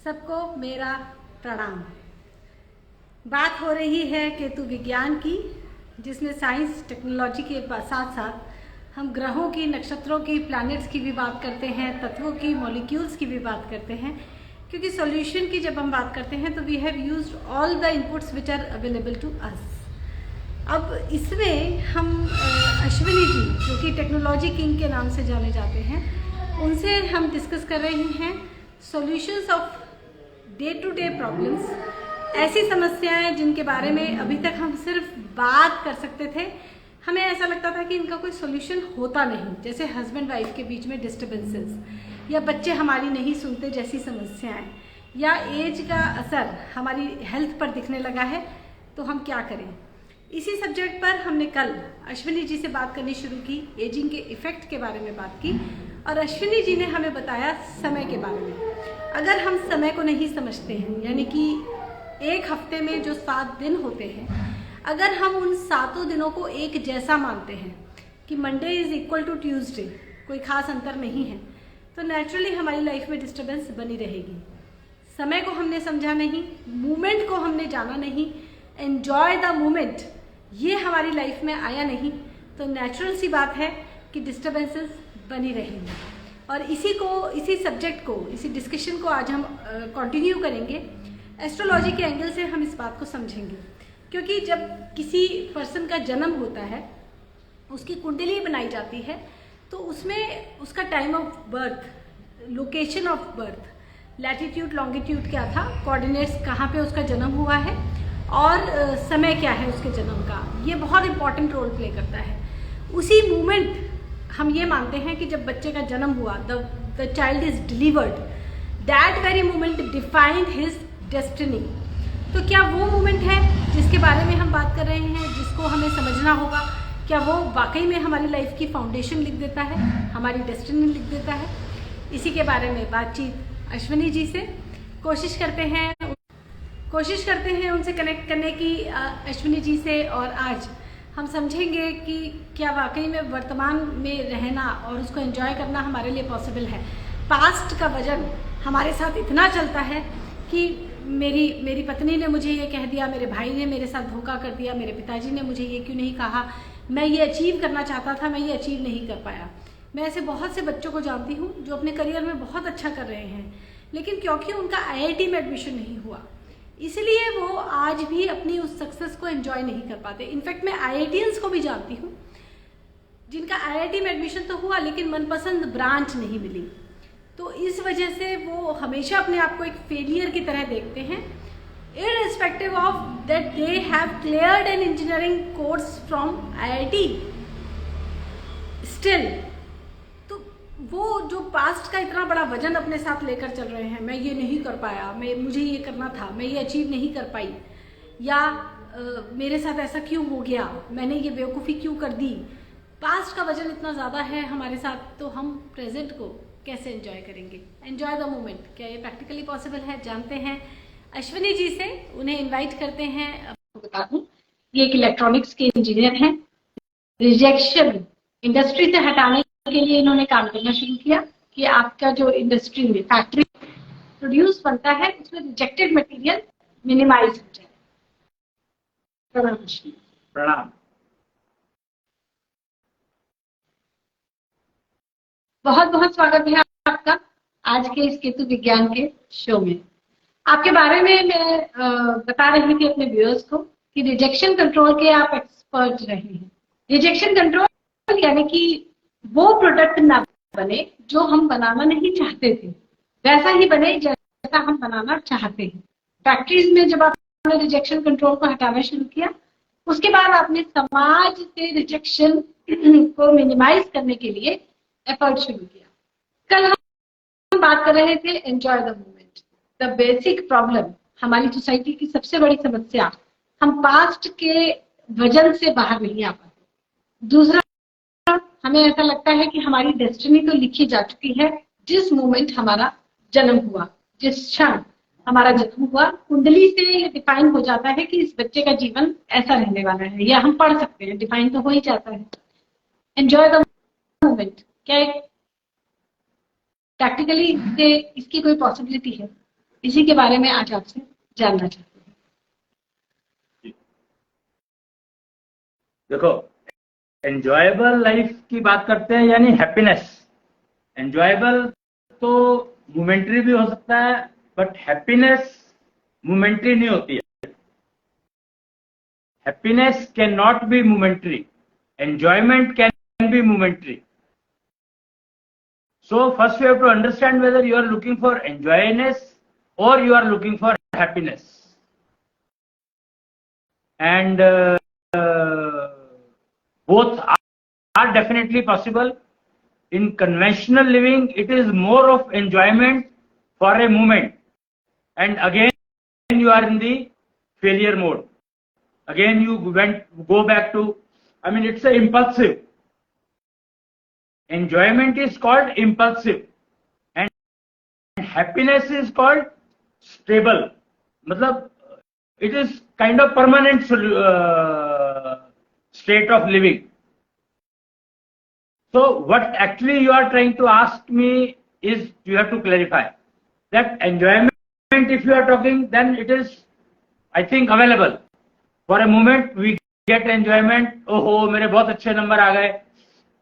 सबको मेरा प्रणाम। बात हो रही है केतु विज्ञान की, जिसमें साइंस टेक्नोलॉजी के साथ साथ हम ग्रहों की, नक्षत्रों की, प्लैनेट्स की भी बात करते हैं, तत्वों की, मॉलिक्यूल्स की भी बात करते हैं। क्योंकि सॉल्यूशन की जब हम बात करते हैं तो we have used all the inputs which are available to us. अब इसमें हम अश्विनी जी, जो कि टेक्नोलॉजी किंग के नाम से जाने जाते हैं, उनसे हम डिस्कस कर रहे हैं solutions of day to day problems, ऐसी समस्याएं जिनके बारे में अभी तक हम सिर्फ बात कर सकते थे। हमें ऐसा लगता था कि इनका कोई सॉल्यूशन होता नहीं, जैसे हस्बैंड वाइफ के बीच में डिस्टर्बेंसेस, या बच्चे हमारी नहीं सुनते जैसी समस्याएं, या एज का असर हमारी हेल्थ पर दिखने लगा है, तो हम क्या करें। इसी सब्जेक्ट पर हमने कल अश्विनी जी से बात करनी शुरू की, एजिंग के इफेक्ट के बारे में बात की, और अश्विनी जी ने हमें बताया समय के बारे में। अगर हम समय को नहीं समझते हैं, यानी कि एक हफ्ते में जो 7 दिन होते हैं, अगर हम उन 7 दिनों को एक जैसा मानते हैं कि Monday is equal to Tuesday, कोई खास अंतर नहीं है, तो नेचुरली हमारी लाइफ में डिस्टर्बेंस बनी रहेगी। समय को हमने समझा नहीं, मूवमेंट को हमने जाना नहीं, एन्जॉय द मूवमेंट ये हमारी लाइफ में आया नहीं, तो नेचुरल सी बात है कि डिस्टर्बेंसेस बनी रहेंगी। और इसी सब्जेक्ट को, इसी डिस्कशन को आज हम कंटिन्यू करेंगे। एस्ट्रोलॉजी के एंगल से हम इस बात को समझेंगे, क्योंकि जब किसी पर्सन का जन्म होता है, उसकी कुंडली बनाई जाती है, तो उसमें उसका time of birth, location of birth, latitude longitude क्या था, कोऑर्डिनेट्स कहाँ पे उसका जन्म हुआ है, और समय क्या है उसके जन्म का, ये बहुत इंपॉर्टेंट रोल प्ले करता है। उसी मोमेंट हम ये मानते हैं कि जब बच्चे का जन्म हुआ, the child is delivered, that very moment defined his destiny. तो क्या वो मोमेंट है जिसके बारे में हम बात कर रहे हैं, जिसको हमें समझना होगा? क्या वो वाकई में हमारी लाइफ की फाउंडेशन लिख देता है, हमारी डेस्टिनी लिख देता है? इसी के बारे में बातचीत अश्विनी जी से कोशिश करते हैं उनसे कनेक्ट करने की, अश्विनी जी से। और आज हम समझेंगे कि क्या वाकई में वर्तमान में रहना और उसको एंजॉय करना हमारे लिए पॉसिबल है। पास्ट का वजन हमारे साथ इतना चलता है कि मेरी पत्नी ने मुझे ये कह दिया, मेरे भाई ने मेरे साथ धोखा कर दिया, मेरे पिताजी ने मुझे ये क्यों नहीं कहा, मैं ये अचीव करना चाहता था, मैं ये अचीव नहीं कर पाया। मैं ऐसे बहुत से बच्चों को जानती हूँ जो अपने करियर में बहुत अच्छा कर रहे हैं, लेकिन क्योंकि उनका IIT में एडमिशन नहीं हुआ, इसलिए वो आज भी अपनी उस सक्सेस को एंजॉय नहीं कर पाते। इनफैक्ट मैं IITians को भी जानती हूँ जिनका IIT में एडमिशन तो हुआ, लेकिन मनपसंद ब्रांच नहीं मिली। तो इस वजह से वो हमेशा अपने आप को एक फेलियर की तरह देखते हैं, irrespective of that they have cleared an engineering course from IIT still. तो वो जो पास्ट का इतना बड़ा वजन अपने साथ लेकर चल रहे हैं, मैं ये नहीं कर पाया, मुझे ये करना था, मैं ये अचीव नहीं कर पाई, या मेरे साथ ऐसा क्यों हो गया, मैंने ये बेवकूफ़ी क्यों कर दी। पास्ट का वजन इतना ज़्यादा है हमारे साथ, तो हम प्रेजेंट को कैसे एंजॉय करेंगे? एंजॉय द मोमेंट, क्या ये प्रैक्टिकली पॉसिबल है? जानते हैं अश्विनी जी से, उन्हें इन्वाइट करते हैं। आपको बता दूं, ये एक इलेक्ट्रॉनिक्स के इंजीनियर हैं। रिजेक्शन इंडस्ट्री से हटाने के लिए इन्होंने काम करना शुरू किया कि आपका जो इंडस्ट्री में फैक्ट्री प्रोड्यूस बनता है, उसमें रिजेक्टेड मटेरियल मिनिमाइज हो जाए। प्रणाम। बहुत बहुत स्वागत है आपका आज के इस केतु विज्ञान के शो में। आपके बारे में मैं बता रही थी अपने व्यूअर्स को कि रिजेक्शन कंट्रोल के आप एक्सपर्ट रहे हैं। रिजेक्शन कंट्रोल यानी कि वो प्रोडक्ट ना बने जो हम बनाना नहीं चाहते थे, वैसा ही बने जैसा हम बनाना चाहते हैं। फैक्ट्रीज में जब आपने रिजेक्शन कंट्रोल को हटाना शुरू किया, उसके बाद आपने समाज से रिजेक्शन को मिनिमाइज करने के लिए एफर्ट शुरू किया। कल हम बात कर रहे थे enjoy the moment. The basic problem, हमारी सोसाइटी की सबसे बड़ी समस्या, हम पास्ट के वजन से बाहर नहीं आ पाते। दूसरा, हमें ऐसा लगता है कि हमारी डेस्टिनी तो लिखी जा चुकी है। जिस मोमेंट हमारा जन्म हुआ, जिस क्षण हमारा जन्म हुआ, कुंडली से ये डिफाइन हो जाता है कि इस बच्चे का जीवन ऐसा रहने वाला है, या हम पढ़ सकते हैं, डिफाइन तो हो ही जाता है। एंजॉय द मोमेंट, क्या प्रैक्टिकली इसकी कोई पॉसिबिलिटी है? इसी के बारे में आज आपसे जानना चाहती हूँ। देखो, एंजॉयबल लाइफ की बात करते हैं, यानी हैप्पीनेस। एंजॉयबल तो मोमेंट्री भी हो सकता है, बट हैप्पीनेस मोमेंट्री नहीं होती है। Happiness can not be momentary, enjoyment can be momentary. So first you have to understand whether you are looking for enjoyness or you are looking for happiness. And both are definitely possible. In conventional living, it is more of enjoyment for a moment, and again you are in the failure mode. Again you go back to, I mean, it's a impulsive. Enjoyment is called impulsive, and happiness is called stable. मतलब it is kind of permanent state of living. So what actually you are trying to ask me is, you have to clarify that enjoyment, if you are talking, then it is, I think, available. For a moment we get enjoyment, oh मेरे बहुत अच्छे number आ गए,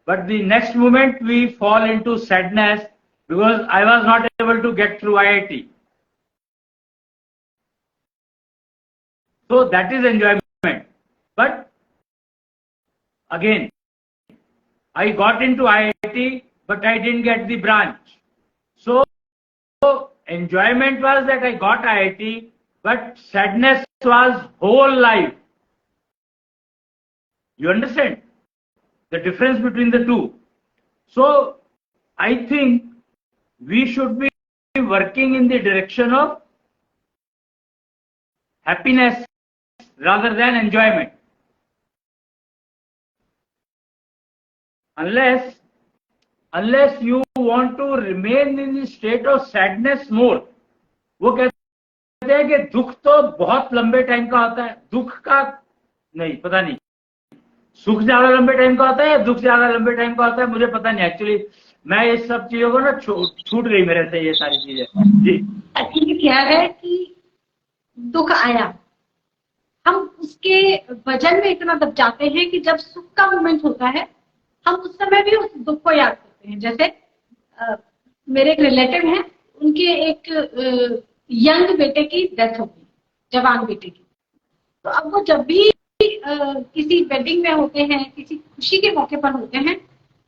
but the next moment we fall into sadness because I was not able to get through IIT. So that is enjoyment. But again, I got into IIT, but I didn't get the branch. So enjoyment was that I got IIT, but sadness was whole life. You understand the difference between the two? So I think we should be working in the direction of happiness rather than enjoyment. Unless you want to remain in the state of sadness more. वो कहते हैं कि दुख तो बहुत लंबे time का होता है, दुख का नहीं, पता नहीं सुख ज्यादा लंबे टाइम का होता है या दुख ज्यादा लंबे टाइम का होता है, मुझे पता नहीं एक्चुअली. मैं इस सब चीजों को ना छूट गई मेरे से, ये सारी चीजें. जी, क्या है कि दुख आया, हम उसके वजन में इतना दब जाते हैं कि जब सुख का मोमेंट होता है हम उस समय भी उस दुख को याद करते हैं. जैसे मेरे एक रिलेटिव हैं, उनके एक यंग बेटे की डेथ हो गई, जवान बेटे की. तो अब वो जब भी किसी वेडिंग में होते हैं, किसी खुशी के मौके पर होते हैं,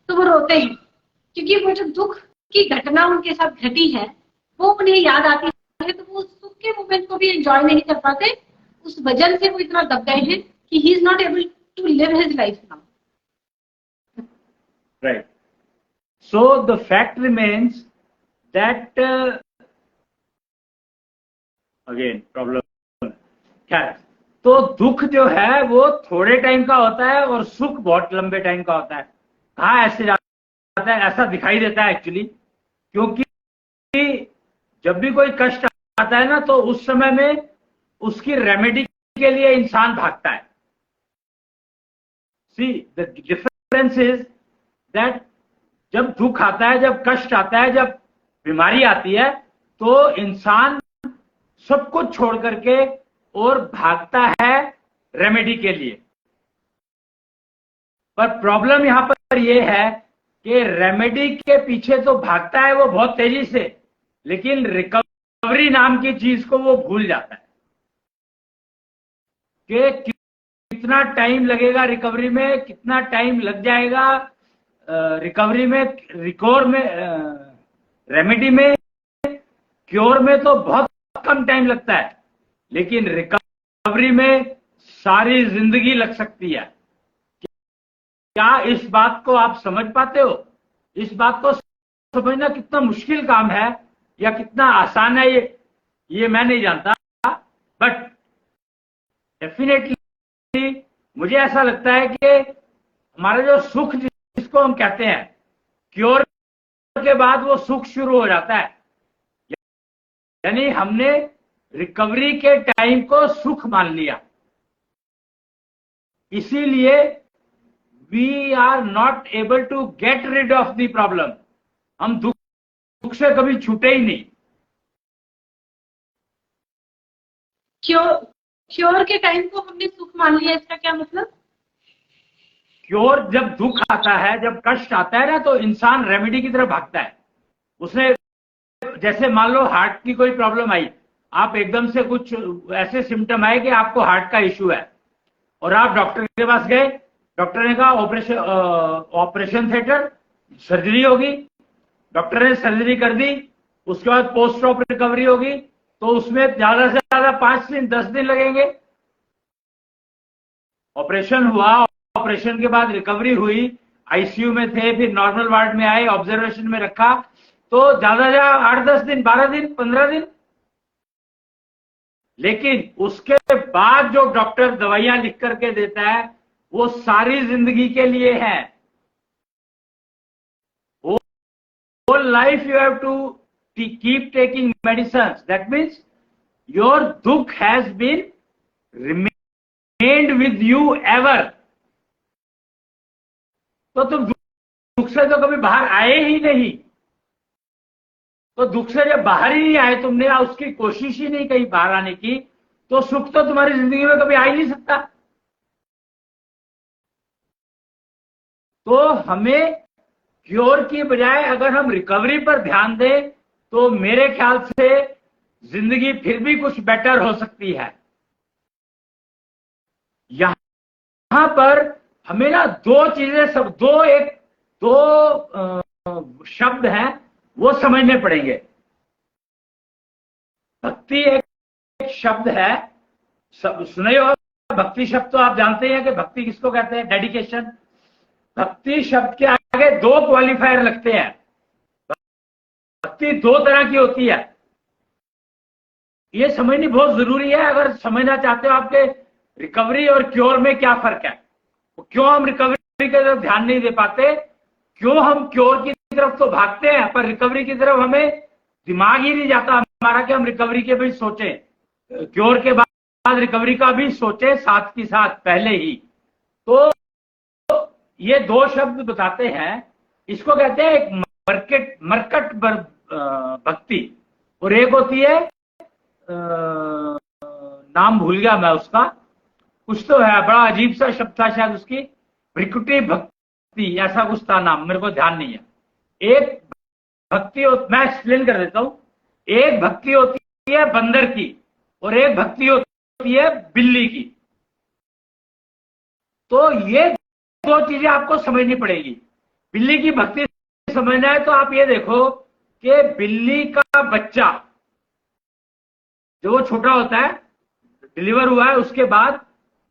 तो वो रोते हैं, क्योंकि वो जो दुख की घटना उनके साथ घटी है वो उन्हें याद आती है. तो वो सुख के मोमेंट को भी एंजॉय नहीं कर पाते, उस वजह से वो इतना दब गए हैं कि he is not able to live his life now. Right. So the fact remains that again problem. क्या है? तो दुख जो है वो थोड़े टाइम का होता है और सुख बहुत लंबे टाइम का होता है. कहाँ ऐसे जाता है? ऐसा दिखाई देता है एक्चुअली, क्योंकि जब भी कोई कष्ट आता है ना, तो उस समय में उसकी रेमेडी के लिए इंसान भागता है. See the difference is that जब दुख आता है, जब कष्ट आता है, जब बीमारी आती है, तो इंसान सब कुछ छोड़ करके और भागता है रेमेडी के लिए. पर प्रॉब्लम यहां पर यह है कि रेमेडी के पीछे तो भागता है वो बहुत तेजी से, लेकिन रिकवरी नाम की चीज को वो भूल जाता है कि कितना टाइम लगेगा रिकवरी में, कितना टाइम लग जाएगा रिकवरी में, रिकवर में, रेमेडी में, क्योर में तो बहुत कम टाइम लगता है, लेकिन रिकवरी में सारी जिंदगी लग सकती है. क्या इस बात को आप समझ पाते हो? इस बात को समझना कितना मुश्किल काम है या कितना आसान है, ये मैं नहीं जानता, बट डेफिनेटली मुझे ऐसा लगता है कि हमारा जो सुख जिसको हम कहते हैं, क्योर के बाद वो सुख शुरू हो जाता है. यानी हमने रिकवरी के टाइम को सुख मान लिया, इसीलिए we are not able to get rid of the problem. हम दुख से कभी छूटे ही नहीं. क्योर के टाइम को हमने सुख मान लिया, इसका क्या मतलब? क्योर, जब दुख आता है, जब कष्ट आता है ना, तो इंसान रेमेडी की तरफ भागता है। उसने, जैसे मान लो हार्ट की कोई प्रॉब्लम आई, आप एकदम से कुछ ऐसे सिम्टम आए कि आपको हार्ट का इश्यू है, और आप डॉक्टर के पास गए, डॉक्टर ने कहा ऑपरेशन थिएटर, सर्जरी होगी, डॉक्टर ने सर्जरी कर दी, उसके बाद पोस्ट ऑप रिकवरी होगी, तो उसमें ज्यादा से ज्यादा 5 दिन 10 दिन लगेंगे। ऑपरेशन हुआ, ऑपरेशन के बाद रिकवरी हुई, आईसीयू में थे, फिर नॉर्मल वार्ड में आए, ऑब्जर्वेशन में रखा, तो ज्यादा ज्यादा 8-10 दिन, 12 दिन, 15 दिन। लेकिन उसके बाद जो डॉक्टर दवाइयां लिख करके देता है, वो सारी जिंदगी के लिए है। Whole life you have to keep taking medicines. That means your dukh has been remained with you ever. तो तुम दुख से तो कभी बाहर आए ही नहीं, तो दुख से जब बाहर ही नहीं आए, तुमने उसकी कोशिश ही नहीं कही बाहर आने की, तो सुख तो तुम्हारी जिंदगी में कभी आ ही नहीं सकता। तो हमें क्योर की बजाय अगर हम रिकवरी पर ध्यान दें, तो मेरे ख्याल से जिंदगी फिर भी कुछ बेटर हो सकती है। यहां पर हमें ना दो चीजें, सब दो शब्द हैं, वो समझने पड़ेंगे। भक्ति एक शब्द है, सब सुने हो, भक्ति शब्द तो आप जानते हैं कि भक्ति किसको कहते हैं, डेडिकेशन। भक्ति शब्द के आगे दो क्वालिफायर लगते हैं। भक्ति दो तरह की होती है, ये समझनी बहुत जरूरी है। अगर समझना चाहते हो आपके रिकवरी और क्योर में क्या फर्क है, क्यों हम रिकवरी की तरफ ध्यान नहीं दे पाते, क्यों हम क्योर की तरफ तो भागते हैं, पर रिकवरी की तरफ हमें दिमाग ही नहीं जाता हमारा कि हम रिकवरी के भी सोचें, क्योर के बाद रिकवरी का भी सोचें साथ ही साथ पहले ही। तो ये दो शब्द बताते हैं, इसको कहते हैं एक मरकट भक्ति, और एक होती है नाम भूल गया मैं उसका, कुछ तो है, बड़ा अजीब सा शब्द था शायद उसकी, भ्रिकुटी भक्ति, ऐसा कुछ था नाम, मेरे को ध्यान नहीं है। एक भक्ति मैं एक्सप्लेन कर देता हूं। एक भक्ति होती है बंदर की, और एक भक्ति होती है बिल्ली की। तो ये दो चीजें आपको समझनी पड़ेगी। बिल्ली की भक्ति समझना है तो आप ये देखो कि बिल्ली का बच्चा जो वो छोटा होता है, डिलीवर हुआ है, उसके बाद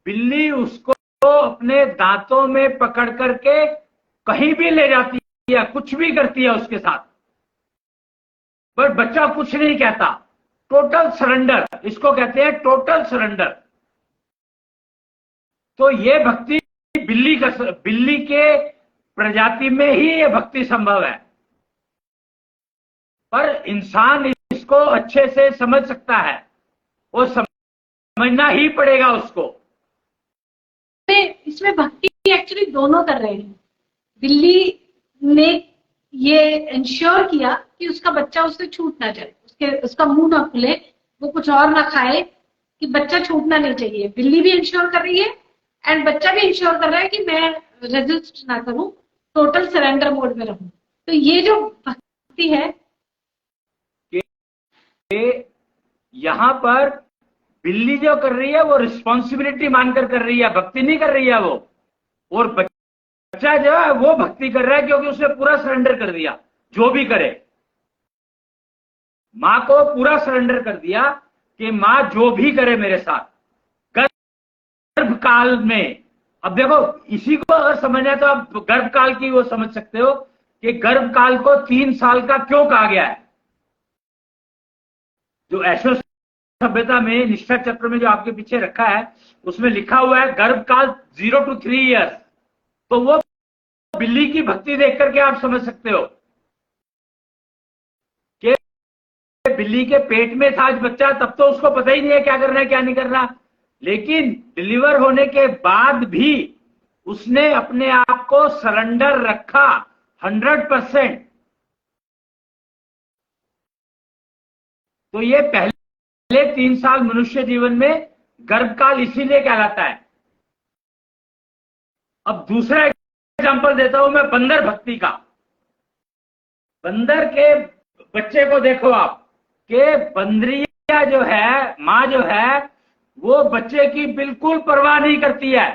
बिल्ली उसको अपने दांतों में पकड़ करके कहीं भी ले जाती है, कुछ भी करती है उसके साथ, पर बच्चा कुछ नहीं कहता। टोटल सरेंडर, इसको कहते हैं टोटल सरेंडर। तो ये भक्ति बिल्ली के प्रजाति में ही ये भक्ति संभव है, पर इंसान इसको अच्छे से समझ सकता है, वो समझना ही पड़ेगा उसको। इसमें भक्ति एक्चुअली दोनों कर रहे हैं। बिल्ली ने ये इंश्योर किया कि उसका बच्चा उससे छूट ना जाए, उसका मुंह ना खुले, वो कुछ और ना खाए, कि बच्चा छूटना नहीं चाहिए। बिल्ली भी इंश्योर कर रही है एंड बच्चा भी इंश्योर कर रहा है कि मैं रेजिस्ट ना करूं, टोटल सरेंडर मोड में रहूं। तो ये जो भक्ति है, यहां पर बिल्ली जो कर रही है वो रिस्पॉन्सिबिलिटी मानकर कर रही है, भक्ति नहीं कर रही है वो। और बच्चा जो है वो भक्ति कर रहा है क्योंकि उसने पूरा सरेंडर कर दिया, जो भी करे। मां को पूरा सरेंडर कर दिया कि मां जो भी करे मेरे साथ गर्भकाल में। अब देखो, इसी को अगर समझना है तो आप गर्भकाल की वो समझ सकते हो कि गर्भकाल को 3 साल का क्यों कहा गया है। जो ऐशो सभ्यता में निष्ठा चक्र में जो आपके पीछे रखा है, उसमें लिखा हुआ है गर्भकाल 0 to 3 years। तो वो बिल्ली की भक्ति देख करके आप समझ सकते हो कि बिल्ली के पेट में था आज बच्चा, तब तो उसको पता ही नहीं है क्या करना है क्या नहीं करना, लेकिन डिलीवर होने के बाद भी उसने अपने आप को सरेंडर रखा 100%। तो ये पहले पहले 3 साल मनुष्य जीवन में गर्भकाल इसीलिए कहलाता है। अब दूसरा एग्जांपल देता हूं मैं बंदर भक्ति का। बंदर के बच्चे को देखो आप, कि बंदरिया जो है, माँ जो है, वो बच्चे की बिल्कुल परवाह नहीं करती है।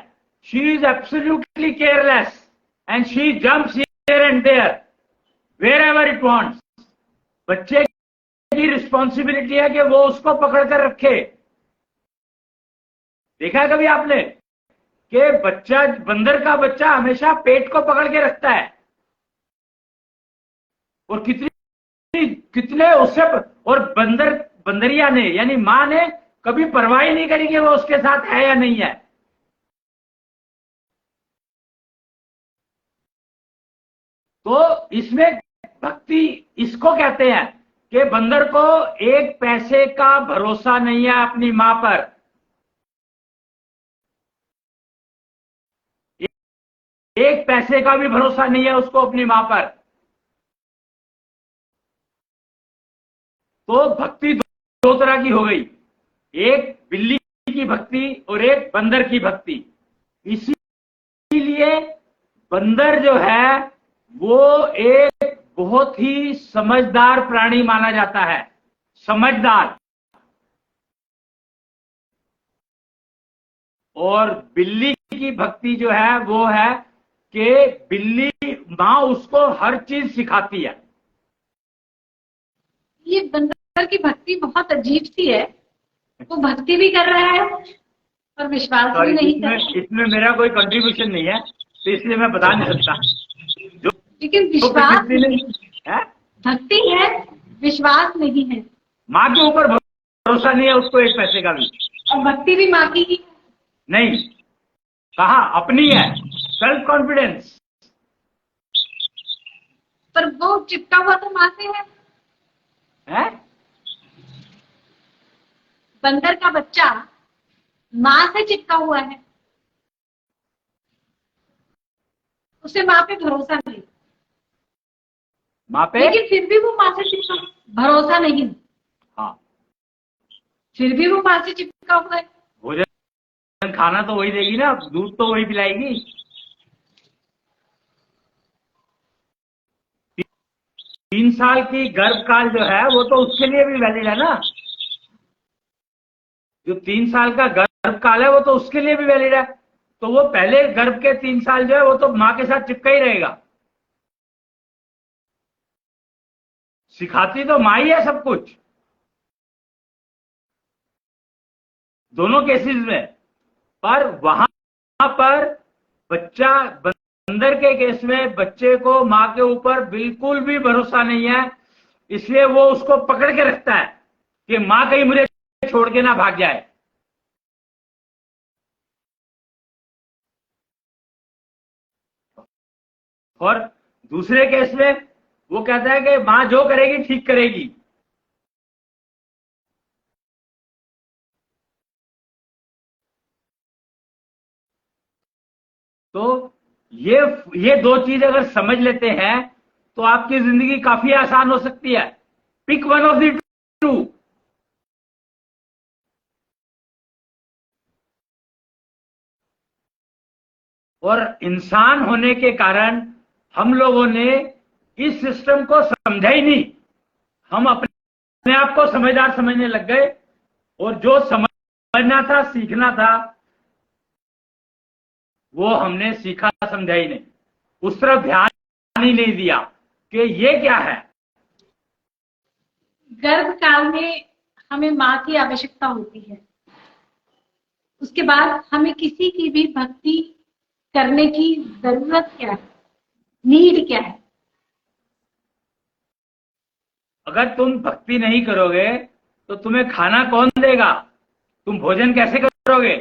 She is absolutely careless and she jumps here and there wherever it wants. बच्चे की रिस्पॉन्सिबिलिटी है कि वो उसको पकड़ कर रखे। देखा है कभी आपने कि बच्चा, बंदर का बच्चा हमेशा पेट को पकड़ के रखता है, और कितने उससे, और बंदरिया ने यानी मां ने कभी परवाह ही नहीं करी कि वो उसके साथ है या नहीं है। तो इसमें भक्ति इसको कहते हैं कि बंदर को एक पैसे का भरोसा नहीं है अपनी मां पर। एक पैसे का भी भरोसा नहीं है उसको अपनी मां पर। तो भक्ति दो तरह की हो गई, एक बिल्ली की भक्ति और एक बंदर की भक्ति। इसीलिए बंदर जो है वो एक बहुत ही समझदार प्राणी माना जाता है, समझदार। और बिल्ली की भक्ति जो है वो है कि बिल्ली मां उसको हर चीज सिखाती है। ये बंदर की भक्ति बहुत अजीब सी है। वो भक्ति भी कर रहा है और विश्वास भी नहीं कर रहा। इसमें मेरा कोई कंट्रीब्यूशन नहीं है, तो इसलिए मैं बता नहीं सकता। लेकिन विश्वास है, भक्ति है, विश्वास नहीं है। माँ के ऊपर भरोसा नहीं है उसको एक पैसे का भी। और भक्ति भी माँ की ही नहीं, कहा अपनी है, सेल्फ कॉन्फिडेंस। पर वो चिपका हुआ तो माँ से है। बंदर का बच्चा माँ से चिपका हुआ है, उसे माँ पे भरोसा नहीं। माँ पे, लेकिन फिर भी वो माँ से चिपका, भरोसा नहीं। हाँ, फिर भी वो माँ से चिपका हुआ है। भोजन खाना तो वही देगी ना, दूध तो वही पिलाएगी। 3 साल की गर्भकाल जो है वो तो उसके लिए भी वैलिड है ना। जो 3 साल का गर्भकाल है वो तो उसके लिए भी वैलिड है। तो वो पहले गर्भ के 3 साल जो है वो तो माँ के साथ चिपका ही रहेगा। सिखाती तो माँ ही है सब कुछ, दोनों केसेस में। पर वहां पर बच्चा, बंदर के केस में बच्चे को माँ के ऊपर बिल्कुल भी भरोसा नहीं है, इसलिए वो उसको पकड़ के रखता है कि माँ कहीं मुझे छोड़ के ना भाग जाए। और दूसरे केस में वो कहता है कि माँ जो करेगी ठीक करेगी। तो ये 2 चीज अगर समझ लेते हैं तो आपकी जिंदगी काफी आसान हो सकती है। Pick one of the two. और इंसान होने के कारण हम लोगों ने इस सिस्टम को समझा ही नहीं। हम अपने आप को समझदार समझने लग गए, और जो समझना था, सीखना था, वो हमने सीखा समझा ही नहीं। उस तरफ ध्यान ही नहीं दिया कि ये क्या है। गर्भकाल में हमें माँ की आवश्यकता होती है। उसके बाद हमें किसी की भी भक्ति करने की जरूरत क्या है, नीड क्या है। अगर तुम भक्ति नहीं करोगे तो तुम्हें खाना कौन देगा? तुम भोजन कैसे करोगे?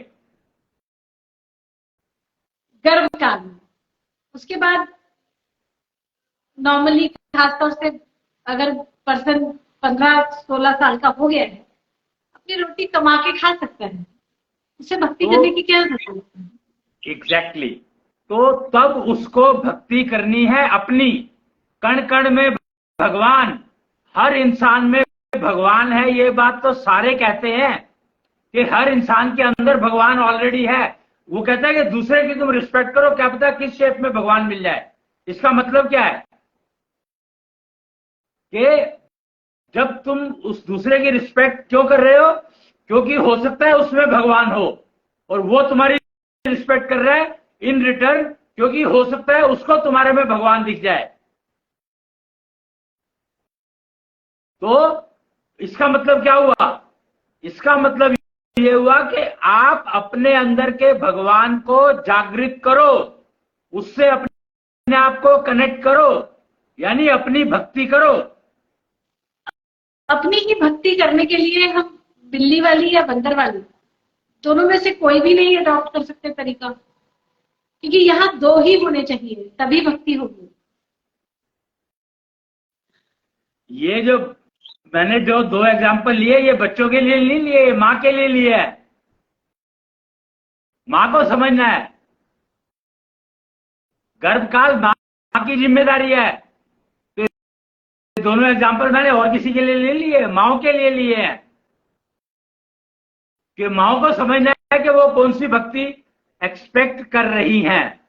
गर्भकाल में। उसके बाद नॉर्मली खासतौर से अगर पर्सन 15-16 साल का हो गया है, अपनी रोटी कमा के खा सकता है, उसे भक्ति करने की क्या जरूरत है? एग्जैक्टली। तो तब उसको भक्ति करनी है अपनी। कण कण में भगवान, हर इंसान में भगवान है, ये बात तो सारे कहते हैं कि हर इंसान के अंदर भगवान ऑलरेडी है। वो कहता है कि दूसरे की तुम रिस्पेक्ट करो, क्या पता किस शेप में भगवान मिल जाए। इसका मतलब क्या है कि जब तुम उस दूसरे की रिस्पेक्ट क्यों कर रहे हो, क्योंकि हो सकता है उसमें भगवान हो, और वो तुम्हारी रिस्पेक्ट कर रहा है इन रिटर्न, क्योंकि हो सकता है उसको तुम्हारे में भगवान दिख जाए। तो इसका मतलब क्या हुआ? इसका मतलब ये हुआ कि आप अपने अंदर के भगवान को जागृत करो, उससे अपने आप को कनेक्ट करो, यानी अपनी भक्ति करो। अपनी ही भक्ति करने के लिए हम बिल्ली वाली या बंदर वाली दोनों में से कोई भी नहीं अडॉप्ट कर सकते तरीका, क्योंकि यहाँ दो ही होने चाहिए, तभी भक्ति होगी। ये जो मैंने जो दो एग्जाम्पल लिए, ये बच्चों के लिए नहीं लिए, ये माँ के लिए लिए है। माँ को समझना है, गर्भकाल माँ की जिम्मेदारी है। तो दोनों एग्जाम्पल मैंने और किसी के लिए ले लिए, माओ के लिए लिए हैं कि माओ को समझना है कि वो कौन सी भक्ति एक्सपेक्ट कर रही हैं,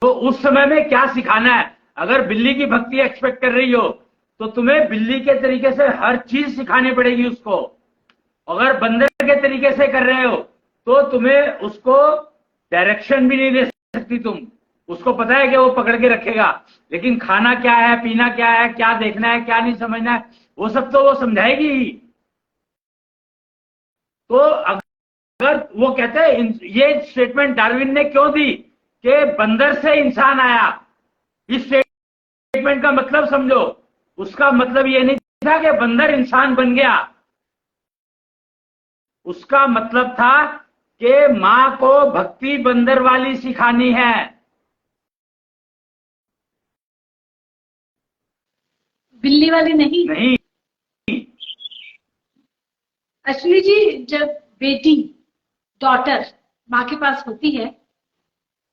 तो उस समय में क्या सिखाना है। अगर बिल्ली की भक्ति एक्सपेक्ट कर रही हो तो तुम्हें बिल्ली के तरीके से हर चीज सिखानी पड़ेगी उसको। अगर बंदर के तरीके से कर रहे हो तो तुम्हें उसको डायरेक्शन भी नहीं दे सकती तुम। उसको पता है कि वो पकड़ के रखेगा, लेकिन खाना क्या है, पीना क्या है, क्या देखना है, क्या नहीं समझना है, वो सब तो वो समझाएगी ही। तो अगर वो कहते हैं, ये स्टेटमेंट डार्विन ने क्यों दी कि बंदर से इंसान आया, इस स्टेटमेंट का मतलब समझो। उसका मतलब ये नहीं था कि बंदर इंसान बन गया, उसका मतलब था कि मां को भक्ति बंदर वाली सिखानी है। बिल्ली वाली नहीं। अश्विनी जी, जब बेटी डॉटर माँ के पास होती है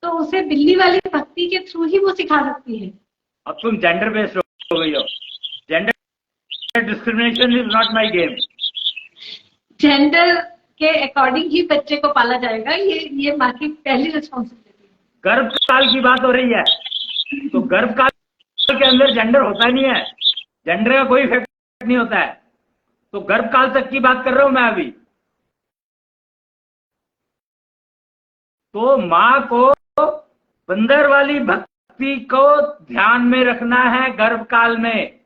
तो उसे बिल्ली वाली भक्ति के थ्रू ही वो सिखा सकती है। अब तुम जेंडर बेस्ड हो गई हो। Gender discrimination is not my game. Gender के अकॉर्डिंग ही बच्चे को पाला जाएगा, ये माँ की पहली रिस्पॉन्सिबिलिटी है। गर्भकाल की बात हो रही है, तो गर्भकाल के अंदर जेंडर होता नहीं है, जेंडर का कोई इफेक्ट नहीं होता है। तो गर्भकाल तक की बात कर रहा हूं मैं अभी। तो मां को बंदर वाली भक्ति को ध्यान में रखना है गर्भकाल में।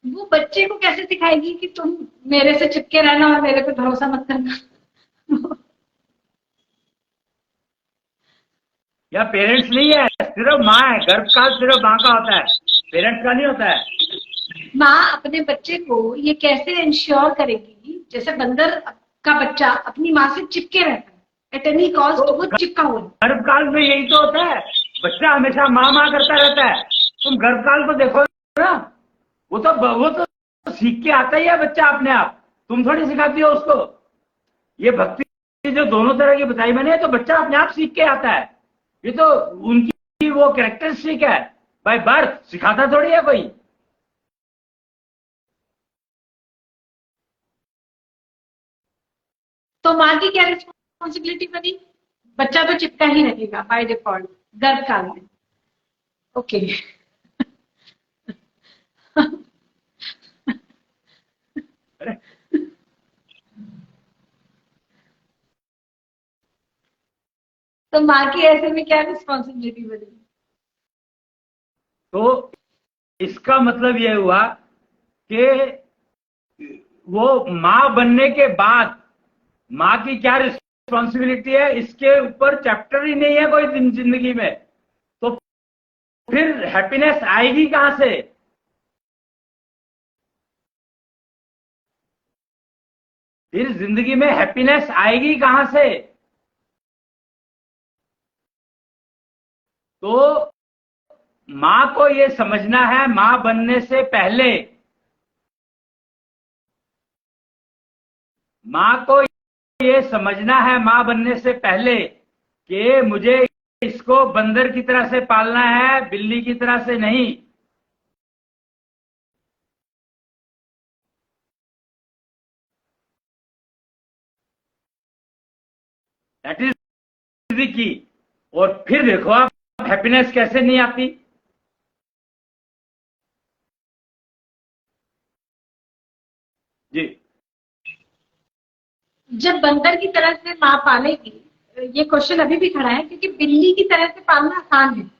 वो बच्चे को कैसे सिखाएगी कि तुम मेरे से चिपके रहना और मेरे पे भरोसा मत करना। या पेरेंट्स नहीं है, सिर्फ माँ है। गर्भकाल सिर्फ माँ का होता है, पेरेंट्स का नहीं होता है। माँ अपने बच्चे को ये कैसे इंश्योर करेगी, जैसे बंदर का बच्चा अपनी माँ से चिपके रहता है, एट एनी कॉस्ट वो चिपका हुआ है। गर्भकाल में यही तो होता है, बच्चा हमेशा माँ माँ करता रहता है। तुम गर्भकाल को देखो ना, वो तो सीख के आता ही है बच्चा अपने आप, तुम थोड़ी सिखाती हो उसको। ये भक्ति जो दोनों तरह की बताई मैंने, तो बच्चा अपने आप सीख के आता है। ये तो उनकी वो कैरेक्टरिस्टिक है बाय बर्थ, सिखाता थोड़ी है कोई। तो माँ की क्या रिस्पॉन्सिबिलिटी बनी? बच्चा तो चिपका ही रहेगा बाय डिफॉल्ट गर्भकाल में। ओके। तो माँ की ऐसे में क्या रिस्पॉन्सिबिलिटी बनी? तो इसका मतलब यह हुआ कि वो माँ बनने के बाद माँ की क्या रिस्पॉन्सिबिलिटी है, इसके ऊपर चैप्टर ही नहीं है कोई जिंदगी में। तो फिर हैप्पीनेस आएगी कहां से? फिर जिंदगी में हैप्पीनेस आएगी कहां से? तो मां को ये समझना है, मां बनने से पहले मां को ये समझना है, मां बनने से पहले, कि मुझे इसको बंदर की तरह से पालना है, बिल्ली की तरह से नहीं। That is the key. और फिर देखो आप हैप्पीनेस कैसे नहीं आती। जी। जब बंदर की तरह से माँ पालेगी, ये क्वेश्चन अभी भी खड़ा है, क्योंकि बिल्ली की तरह से पालना आसान है।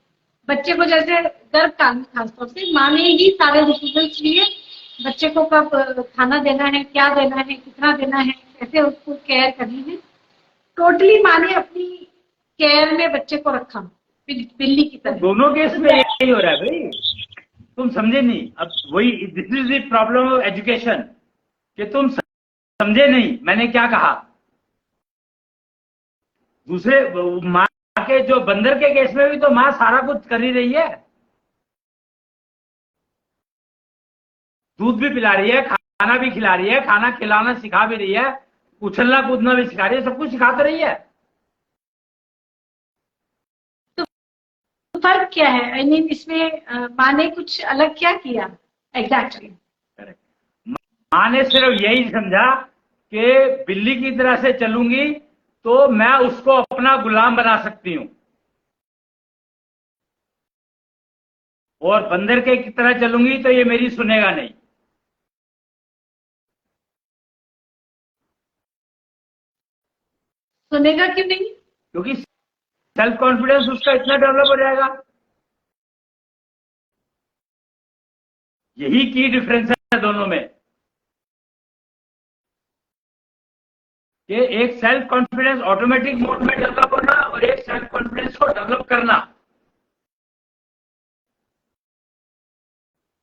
बच्चे को जैसे गर्भकाल में खासतौर से माँ ने ही सारे डिसीजंस लिए, बच्चे को कब खाना देना है, क्या देना है, कितना देना है, कैसे उसको केयर करनी है, टोटली माँ ने अपनी केयर में बच्चे को रखा, बिल्ली की तरह। दोनों केस में यही हो रहा है भाई, तुम समझे नहीं। अब वही, this is the problem of education, कि तुम समझे नहीं मैंने क्या कहा। दूसरे माँ के, जो बंदर के केस में भी तो माँ सारा कुछ कर ही रही है, दूध भी पिला रही है, खाना भी खिला रही है, खाना खिलाना सिखा भी रही है, उछलना कूदना भी सिखा रही है, सब कुछ सिखा तो रही है। तो फर्क क्या है? आई मीन इसमें माँ ने कुछ अलग क्या किया एग्जैक्टली? माँ ने सिर्फ यही समझा कि बिल्ली की तरह से चलूंगी तो मैं उसको अपना गुलाम बना सकती हूं, और बंदर के की तरह चलूंगी तो ये मेरी सुनेगा नहीं। सुनेगा क्यों नहीं? क्योंकि सेल्फ कॉन्फिडेंस उसका इतना डेवलप हो जाएगा। यही की डिफरेंस है दोनों में, कि एक सेल्फ कॉन्फिडेंस ऑटोमेटिक मोड में डेवलप होना और एक सेल्फ कॉन्फिडेंस को डेवलप करना,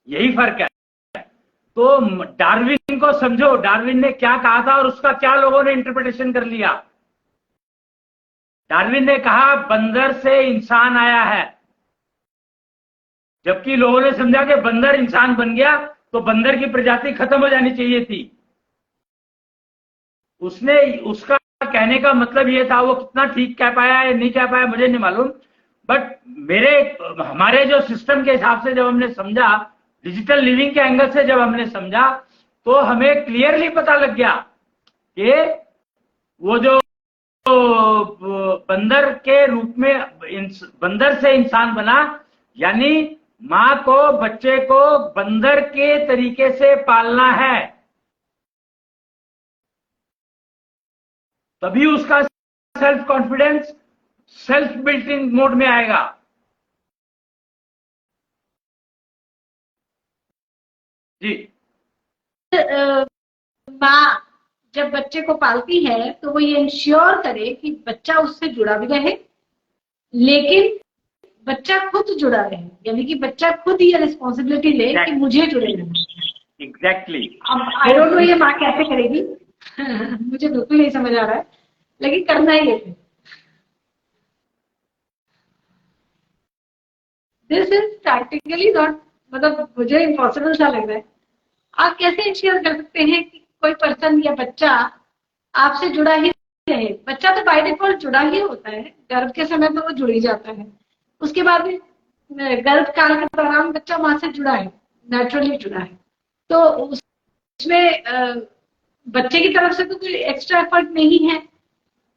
यही फर्क है। तो डार्विन को समझो, डार्विन ने क्या कहा था और उसका क्या लोगों ने इंटरप्रिटेशन कर लिया। डार्विन ने कहा बंदर से इंसान आया है, जबकि लोगों ने समझा कि बंदर इंसान बन गया तो बंदर की प्रजाति खत्म हो जानी चाहिए थी। उसने, उसका कहने का मतलब यह था, वो कितना ठीक कह पाया या नहीं कह पाया मुझे नहीं मालूम, बट हमारे जो सिस्टम के हिसाब से जब हमने समझा, डिजिटल लिविंग के एंगल से जब हमने समझा, तो हमें क्लियरली पता लग गया कि वो जो बंदर के रूप में बंदर से इंसान बना, यानी मां को बच्चे को बंदर के तरीके से पालना है, तभी उसका सेल्फ कॉन्फिडेंस सेल्फ बिल्टिंग मोड में आएगा। जी। माँ जब बच्चे को पालती है तो वो ये इंश्योर करे कि बच्चा उससे जुड़ा भी रहे, लेकिन बच्चा खुद जुड़ा रहे, यानी कि बच्चा खुद ये रिस्पॉन्सिबिलिटी ले कि मुझे जुड़े रहना। एग्जैक्टली। अब आई डोंट नो ये माँ कैसे करेगी मुझे बिल्कुल नहीं समझ आ रहा है, लेकिन करना ही है। दिस इज प्रैक्टिकली नॉट, मतलब मुझे इम्पॉसिबल सा लग रहा है। आप कैसे इंश्योर कर सकते हैं कि कोई पर्सन या बच्चा आपसे जुड़ा ही रहे? बच्चा तो बाय डिफॉल्ट जुड़ा ही होता है, गर्भ के समय तो वो जुड़ ही जाता है, उसके बाद भी गर्भ काल के दौरान बच्चा माँ से जुड़ा है, नेचुरली जुड़ा है। तो उसमें बच्चे की तरफ से तो कोई एक्स्ट्रा एफर्ट नहीं है,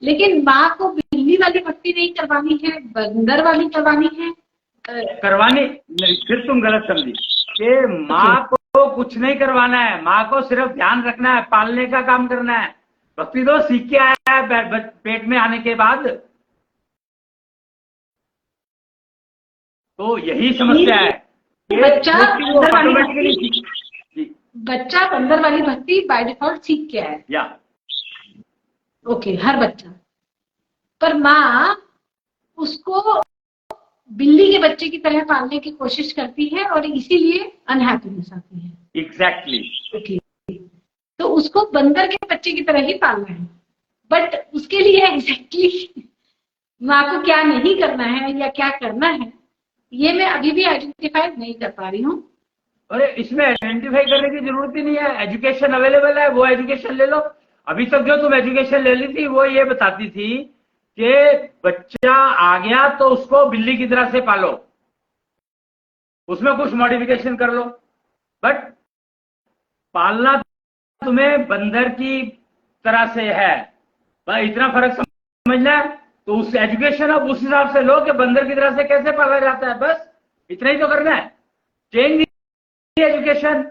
लेकिन माँ को बिल्ली वाली भक्ति नहीं करवानी है, बंदर वाली करवानी है। करवानी, फिर तुम गलत समझी कि माँ को कुछ नहीं करवाना है, माँ को सिर्फ ध्यान रखना है, पालने का काम करना है। भक्ति तो सीख के आया है पेट में आने के बाद। तो यही समस्या है, बच्चा बंदर वाली भक्ति बाय डिफॉल्ट सीख के आया, या ओके, हर बच्चा। पर माँ उसको बिल्ली के बच्चे की तरह पालने की कोशिश करती है और इसीलिए अनहैप्पीनेस आती है। एग्जैक्टली। ओके, तो उसको बंदर के बच्चे की तरह ही पालना है, बट उसके लिए एग्जैक्टली माँ को क्या नहीं करना है या क्या करना है, ये मैं अभी भी आइडेंटिफाई नहीं कर पा रही हूँ। अरे इसमें आइडेंटिफाई करने की जरूरत ही नहीं है, एजुकेशन अवेलेबल है, वो एजुकेशन ले लो। अभी तक जो तुम एजुकेशन ले ली थी वो ये बताती थी कि बच्चा आ गया तो उसको बिल्ली की तरह से पालो, उसमें कुछ मॉडिफिकेशन कर लो, बट पालना तुम्हें बंदर की तरह से है, इतना फर्क समझना है तो उस एजुकेशन अब उस हिसाब से लो कि बंदर की तरह से कैसे पाला जाता है, बस इतना ही तो करना है। Change the education.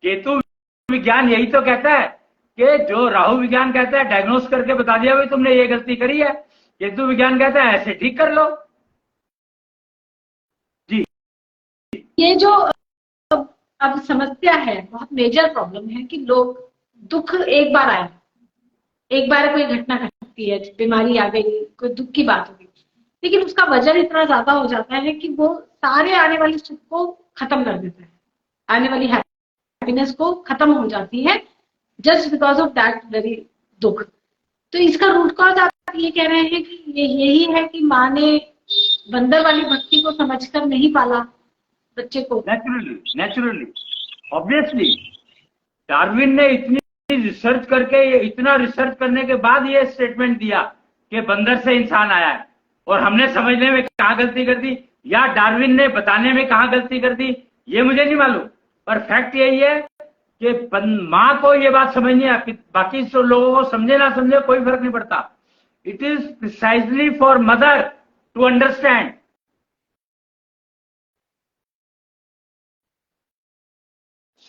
केतु विज्ञान यही तो कहता है कि जो राहु विज्ञान कहता है डायग्नोस करके बता दिया भाई तुमने ये गलती करी है, केतु विज्ञान कहता है ऐसे ठीक कर लो। जी, ये जो अब समस्या है, बहुत मेजर प्रॉब्लम है कि लोग, दुख एक बार आया, एक बार कोई घटना घटती है, बीमारी आ गई, कोई दुख की बात हो गई, लेकिन उसका वजन इतना ज्यादा हो जाता है कि वो सारे आने वाले सुख को खत्म कर देता है, आने वाली हैप्पीनेस को खत्म हो जाती है just because of that very दुख। तो इसका रूट कॉज आप ये कह रहे हैं कि यही है कि माँ ने बंदर वाली भक्ति को समझकर नहीं पाला बच्चे को। नेचुरली ऑब्वियसली डार्विन ने इतनी रिसर्च करके, इतना रिसर्च करने के बाद ये स्टेटमेंट दिया कि बंदर से इंसान आया है, और हमने समझने में कहाँ गलती कर दी या डार्विन ने बताने में कहाँ गलती कर दी ये मुझे नहीं मालूम, पर फैक्ट यही है कि माँ को ये बात समझनी है, बाकी लोगों को समझे ना समझे कोई फर्क नहीं पड़ता। It is precisely for mother to understand.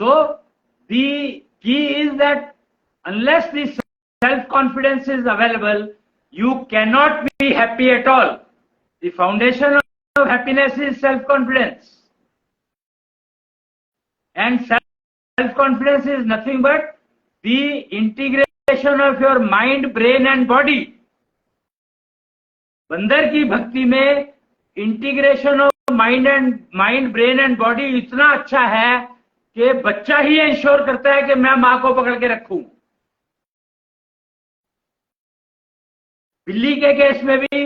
So the key is that unless the self-confidence is available, you cannot be happy at all. The foundation of happiness is self-confidence. And self-confidence is nothing but the integration of your mind, brain and body. बंदर की भक्ति में integration of mind, brain and body इतना अच्छा है कि बच्चा ही ensure करता है कि मैं मां को पकड़ के रखूं। बिल्ली के केस में भी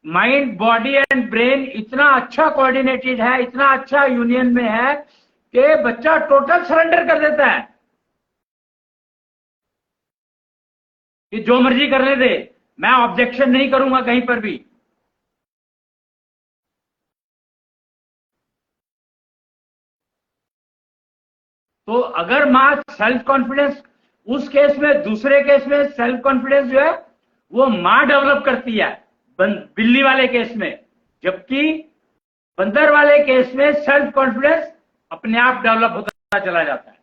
माइंड, बॉडी एंड ब्रेन इतना अच्छा कोऑर्डिनेटेड है, इतना अच्छा यूनियन में है कि बच्चा टोटल सरेंडर कर देता है कि जो मर्जी करने दे, मैं ऑब्जेक्शन नहीं करूंगा कहीं पर भी। तो अगर मां सेल्फ कॉन्फिडेंस, उस केस में, दूसरे केस में सेल्फ कॉन्फिडेंस जो है वो मां डेवलप करती है बिल्ली वाले केस में, जबकि बंदर वाले केस में सेल्फ कॉन्फिडेंस अपने आप डेवलप होता चला जाता है।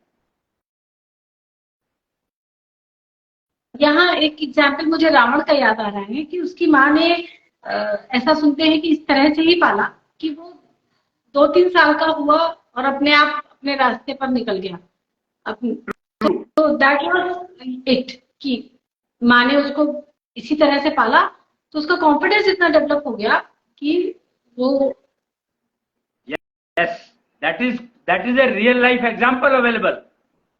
यहाँ एक एग्जाम्पल मुझे रावण का याद आ रहा है कि उसकी माँ ने ऐसा सुनते हैं कि इस तरह से ही पाला कि वो 2-3 साल का हुआ और अपने आप अपने रास्ते पर निकल गया। तो दैट वाज इट कि माँ ने उसको इसी तरह से पाला, तो उसका कॉन्फिडेंस इतना डेवलप हो गया कि वो that is a real life example available.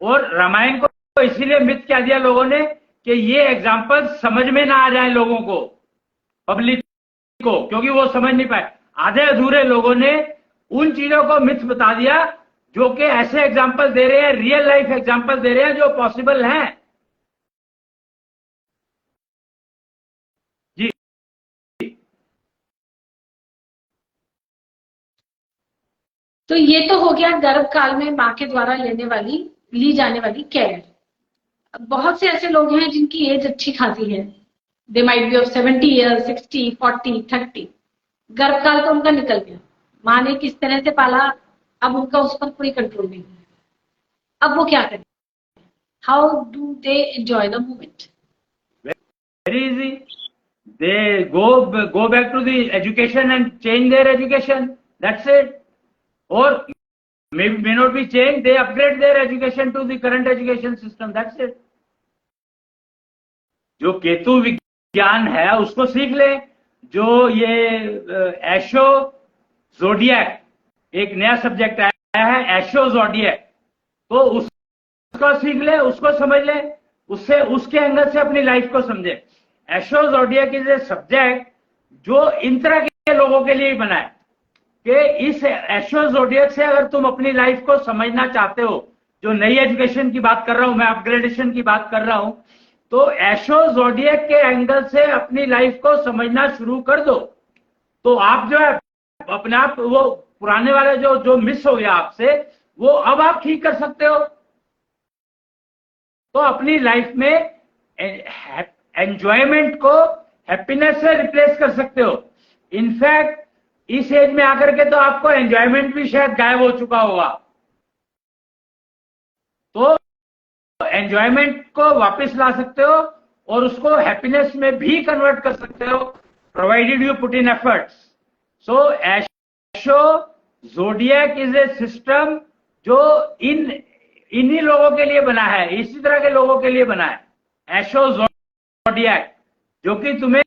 और रामायण को इसीलिए मिथ क्या दिया लोगों ने कि ये एग्जाम्पल समझ में ना आ जाए लोगों को, पब्लिक को, क्योंकि वो समझ नहीं पाए। आधे अधूरे लोगों ने उन चीजों को मिथ बता दिया जो कि ऐसे एग्जाम्पल दे रहे हैं, रियल लाइफ एग्जाम्पल दे रहे हैं जो पॉसिबल हैं। जी, तो ये तो हो गया गर्भ काल में माँ के द्वारा ली जाने वाली केयर। बहुत से ऐसे लोग हैं जिनकी एज अच्छी खासी है, they might be of 70 years, 60, 40, 30, गर्भकाल तो उनका निकल गया, माँ ने किस तरह से पाला, अब उनका उस पर कोई कंट्रोल नहीं है। अब वो क्या करें? How do they enjoy the moment? Very easy, they go back to the education and change their education, that's it. Or may not be changed, they upgrade their education to the current education system, that's it. जो केतु विज्ञान है उसको सीख ले, जो ये एशो zodiac, एक नया सब्जेक्ट आया है एशो ज़ोडिएक, तो उसको सीख ले, उसको समझ ले, उससे उसके एंगल से अपनी लाइफ को समझे। एशो ज़ोडिएक इज ए सब्जेक्ट जो इन तरह के लोगों के लिए ही बना है कि इस एशो ज़ोडिएक से अगर तुम अपनी लाइफ को समझना चाहते हो, जो नई एजुकेशन की बात कर रहा हूं मैं, अपग्रेडेशन की बात कर रहा हूं, तो एशो ज़ोडिएक के एंगल से अपनी लाइफ को समझना शुरू कर दो, तो आप जो है अपने आप वो पुराने वाले जो मिस हो गया आपसे, वो अब आप ठीक कर सकते हो। तो अपनी लाइफ में एंजॉयमेंट को हैप्पीनेस से रिप्लेस कर सकते हो। इनफैक्ट इस एज में आकर के तो आपको एंजॉयमेंट भी शायद गायब हो चुका होगा, तो एंजॉयमेंट को वापस ला सकते हो और उसको हैप्पीनेस में भी कन्वर्ट कर सकते हो, provided you put in efforts. So Asho zodiac is a system जो इन्हीं लोगों के लिए बना है, इसी तरह के लोगों के लिए बना है एशो ज़ोडिएक, जो कि तुम्हें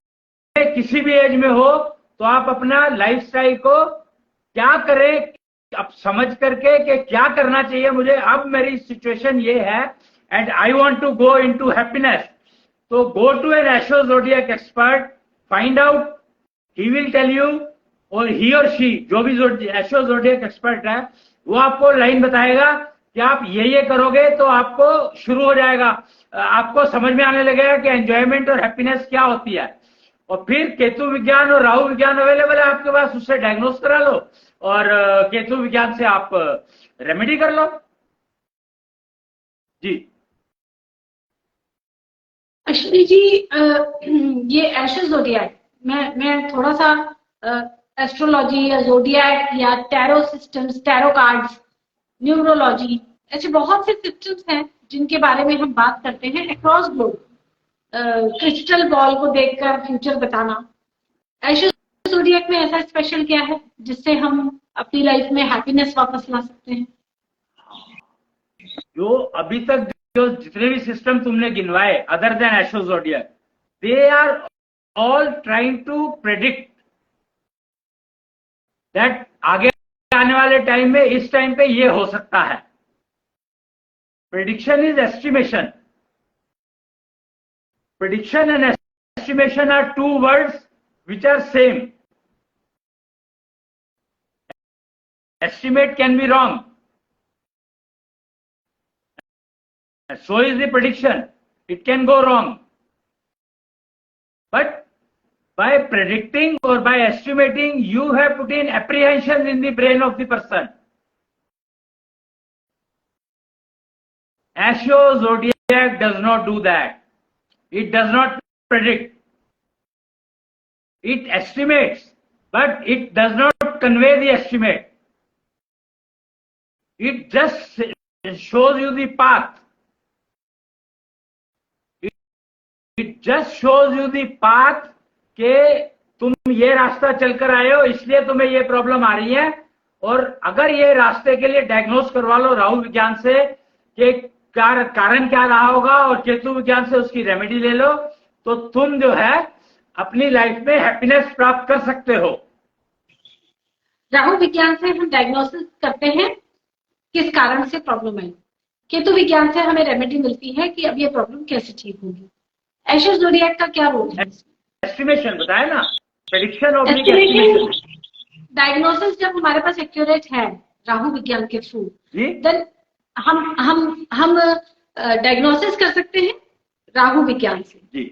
किसी भी एज में हो तो आप अपना लाइफस्टाइल को क्या करें, अब समझ करके कि क्या करना चाहिए मुझे, अब मेरी सिचुएशन ये है and I want to go into happiness, तो go to an Asho zodiac expert, find out, he will tell you, और ही और शी जो भी एशो ज़ोडिएक एक्सपर्ट है वो आपको लाइन बताएगा कि आप ये करोगे तो आपको शुरू हो जाएगा, आपको समझ में आने लगेगा कि एंजॉयमेंट और हैप्पीनेस क्या होती है। और फिर केतु विज्ञान और राहु विज्ञान अवेलेबल है आपके पास, उससे डायग्नोस करा लो और केतु विज्ञान से आप रेमेडी कर लो। जी अश्विनी जी, ये एशो ज़ोडिएक, मैं थोड़ा सा एस्ट्रोलॉजी या ज़ोडिएक या tarot systems, tarot cards, numerology, ऐसे बहुत से सिस्टम्स हैं जिनके बारे में हम बात करते हैं अक्रॉस ग्लोब। क्रिस्टल बॉल को देखकर फ्यूचर बताना, एशो ज़ोडिएक में ऐसा स्पेशल क्या है जिससे हम अपनी लाइफ में हैप्पीनेस वापस ला सकते हैं? जो अभी तक जो जितने भी सिस्टम तुमने गिनवाए other than Asho zodiac, they are all trying to predict that आगे आने वाले टाइम में इस टाइम पे ये हो सकता है। Prediction is estimation. Prediction and estimation are two words which are same. Estimate can be wrong. So is the prediction. It can go wrong. But by predicting or by estimating, you have put in apprehensions in the brain of the person. Astrology zodiac does not do that. It does not predict. It estimates, but it does not convey the estimate. It just shows you the path. It just shows you the path कि तुम ये रास्ता चलकर आए हो इसलिए तुम्हें ये प्रॉब्लम आ रही है, और अगर ये रास्ते के लिए डायग्नोस करवा लो राहु विज्ञान से कि कारण क्या रहा होगा और केतु विज्ञान से उसकी रेमेडी ले लो, तो तुम जो है अपनी लाइफ में हैप्पीनेस प्राप्त कर सकते हो। राहु विज्ञान से हम डायग्नोसिस करते हैं किस कारण से प्रॉब्लम है, केतु विज्ञान से हमें रेमेडी मिलती है कि अब ये प्रॉब्लम कैसे ठीक होगी। एशो ज़ोडिएक का क्या रोल है? एस्टिमेशन बताया ना, प्रेडिक्शन और एस्टिमेशन। डायग्नोसिस जब हमारे पास एक्यूरेट है राहु विज्ञान के थ्रू, देन हम डायग्नोसिस कर सकते हैं राहु विज्ञान से जी।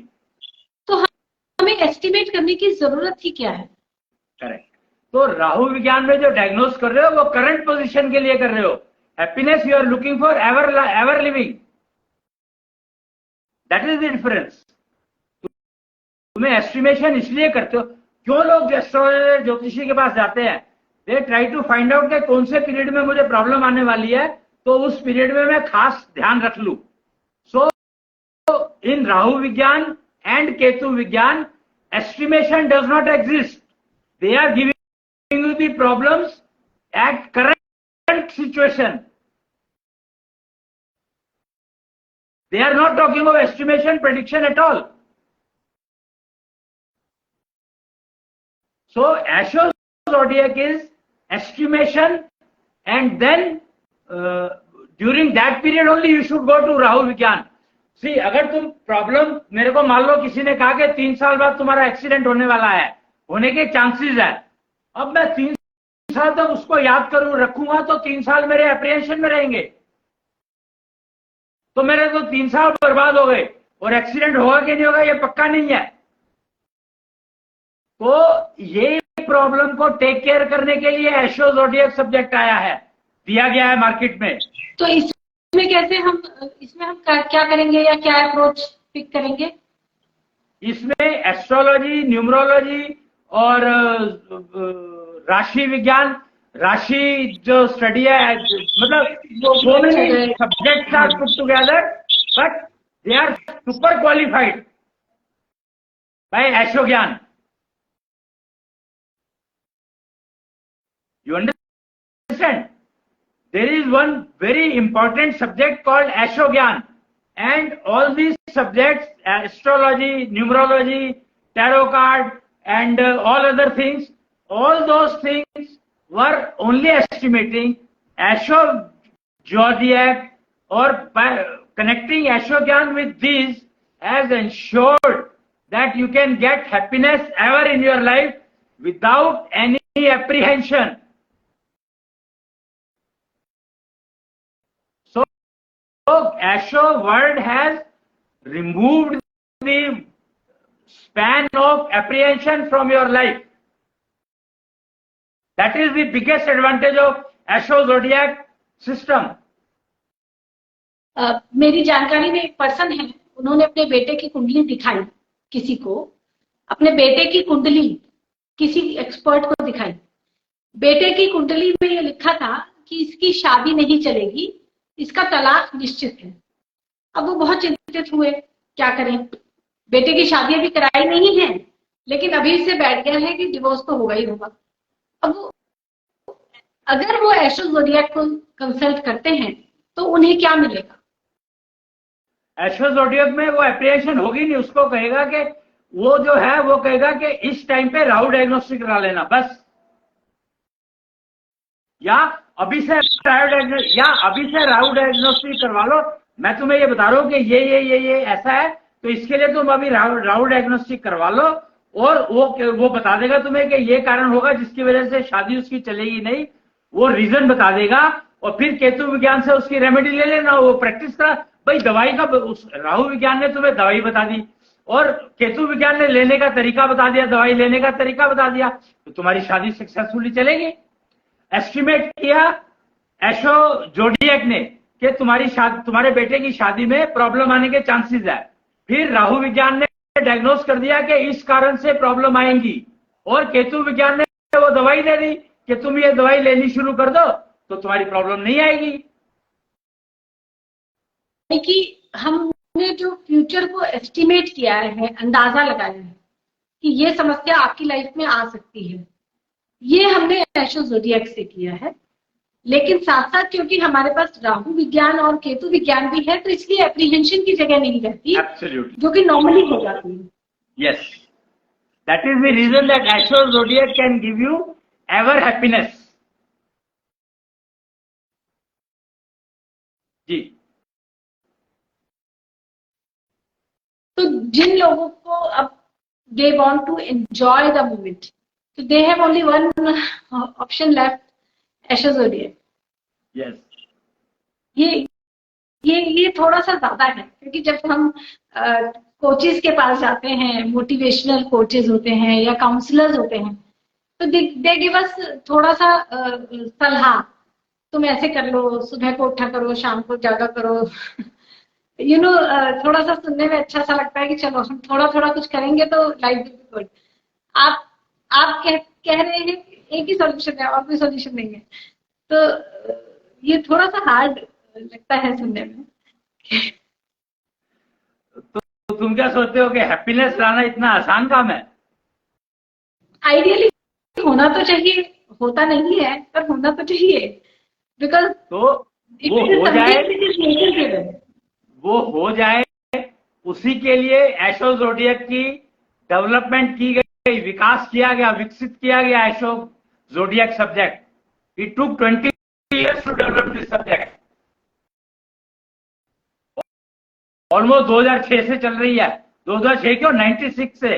तो हमें एस्टिमेट करने की जरूरत ही क्या है? करेक्ट। तो राहु विज्ञान में जो डायग्नोस कर रहे हो वो करंट पोजीशन के लिए कर रहे हो। Happiness you are looking for ever living, that is the difference. तुम्हें एस्टिमेशन इसलिए करते हो, क्यों लोग एस्ट्रोलॉजर ज्योतिषी के पास जाते हैं, they try to find out कि कौन से पीरियड में मुझे प्रॉब्लम आने वाली है तो उस पीरियड में मैं खास ध्यान रख लूं। सो इन राहु विज्ञान एंड केतु विज्ञान estimation does not exist. They are giving you the problems at current situation. They are not talking of estimation, prediction at all. So Asho zodiac is estimation, and then during that period only you should go to Rahu Vigyan. See, अगर तुम problem, मेरे को मान लो किसी ने कहा कि 3 साल बाद तुम्हारा एक्सीडेंट होने वाला है, होने के चांसेस है, अब मैं 3 साल तक उसको याद करूं रखूंगा तो 3 साल मेरे अप्रिहेंशन में रहेंगे, तो मेरे तो 3 साल बर्बाद हो गए, और एक्सीडेंट होगा कि नहीं होगा ये पक्का नहीं है। तो ये प्रॉब्लम को टेक केयर करने के लिए एस्ट्रो ज़ोडिएक सब्जेक्ट आया है, दिया गया है मार्केट में। तो इसमें कैसे हम क्या करेंगे या क्या अप्रोच पिक करेंगे? इसमें एस्ट्रोलॉजी, न्यूमरोलॉजी और राशि विज्ञान, राशि जो स्टडी है, मतलब so many subjects are put together, but they are super qualified by एशो ज्ञान. You understand? There is one very important subject called एशो ज्ञान, and all these subjects, astrology, numerology, tarot card, and all other things, all those things were only estimating Asho zodiac, or by connecting Asho Gyan with these has ensured that you can get happiness ever in your life without any apprehension. So Asho word has removed the span of apprehension from your life. That is the biggest advantage of Asho Zodiac system. मेरी जानकारी में एक person है, उन्होंने अपने बेटे की कुंडली दिखाई किसी को, अपने बेटे की कुंडली किसी एक्सपर्ट को दिखाई. बेटे की कुंडली में ये लिखा था कि इसकी शादी नहीं चलेगी, इसका तलाक निश्चित है. अब वो बहुत चिंतित हुए, क्या करें, बेटे की शादी अभी कराई नहीं है, लेकिन अभी से बैठ गया है कि डिवोर्स तो होगा ही होगा. अब अगर वो एस्ट्रो ज़ोडिएक को कंसल्ट करते हैं तो उन्हें क्या मिलेगा? एस्ट्रो ज़ोडिएक में वो एप्रिहेंशन होगी नहीं. उसको कहेगा कि वो जो है वो कहेगा कि इस टाइम पे राहु डायग्नोस्टिक करा लेना बस, या अभी से राहु डायग्नोस्टिक करवा लो. मैं तुम्हें ये बता रहा हूँ कि ये ऐसा है, तो इसके लिए तुम अभी राहु डायग्नोस्टिक करवा लो, और वो बता देगा तुम्हें कि ये कारण होगा जिसकी वजह से शादी उसकी चलेगी नहीं. वो रीजन बता देगा, और फिर केतु विज्ञान से उसकी रेमेडी ले लेना, वो प्रैक्टिस करा. भाई दवाई का राहु विज्ञान ने तुम्हें दवाई बता दी, और केतु विज्ञान ने लेने का तरीका बता दिया, दवाई लेने का तरीका बता दिया, तो तुम्हारी शादी सक्सेसफुली चलेगी. एस्टिमेट किया एस्ट्रो ज़ोडिएक ने कि तुम्हारे बेटे की शादी में प्रॉब्लम आने के चांसेस है. फिर राहु विज्ञान ने डायग्नोस कर दिया कि इस कारण से प्रॉब्लम आएंगी, और केतु विज्ञान ने वो दवाई दे दी कि तुम ये दवाई लेनी शुरू कर दो तो तुम्हारी प्रॉब्लम नहीं आएगी. कि हमने जो फ्यूचर को एस्टिमेट किया है, अंदाजा लगाया है कि ये समस्या आपकी लाइफ में आ सकती है, ये हमने एस्ट्रो ज़ोडिएक से किया है. लेकिन साथ साथ क्योंकि हमारे पास राहु विज्ञान और केतु विज्ञान भी है, तो इसलिए एप्रीहेंशन की जगह नहीं रहती. Absolutely. जो कि नॉर्मली हो जाती है. Yes, that is the reason that Asho Zodiac can give you ever happiness. जी. तो जिन लोगों को अब they want to enjoy the moment, तो they have only one option left, astro zodiac. Yes. ये थोड़ा सा ज्यादा है, क्योंकि जब हम कोचेस के पास जाते हैं, मोटिवेशनल कोचेस होते हैं या काउंसलर्स होते हैं, तो दे गिव अस थोड़ा सा सलाह, तुम ऐसे कर लो, सुबह को उठा करो, शाम को जागा करो. थोड़ा सा सुनने में अच्छा सा लगता है कि चलो हम थोड़ा थोड़ा कुछ करेंगे तो लाइफ विल बी गुड. आप कह रहे हैं एक ही सॉल्यूशन है और कोई सॉल्यूशन नहीं है, तो ये थोड़ा सा हार्ड लगता है सुनने में. तो तुम क्या सोचते हो कि हैप्पीनेस लाना इतना आसान काम है? आइडियली होना तो चाहिए, होता नहीं है पर होना तो चाहिए, बिकॉज तो वो हो जाए उसी के लिए एस्ट्रो ज़ोडिएक की डेवलपमेंट की गई, विकास किया गया, विकसित किया गया astro zodiac subject. It took 20 years to develop this subject. Almost 2006 से चल रही है, 2006 क्यों, 96 से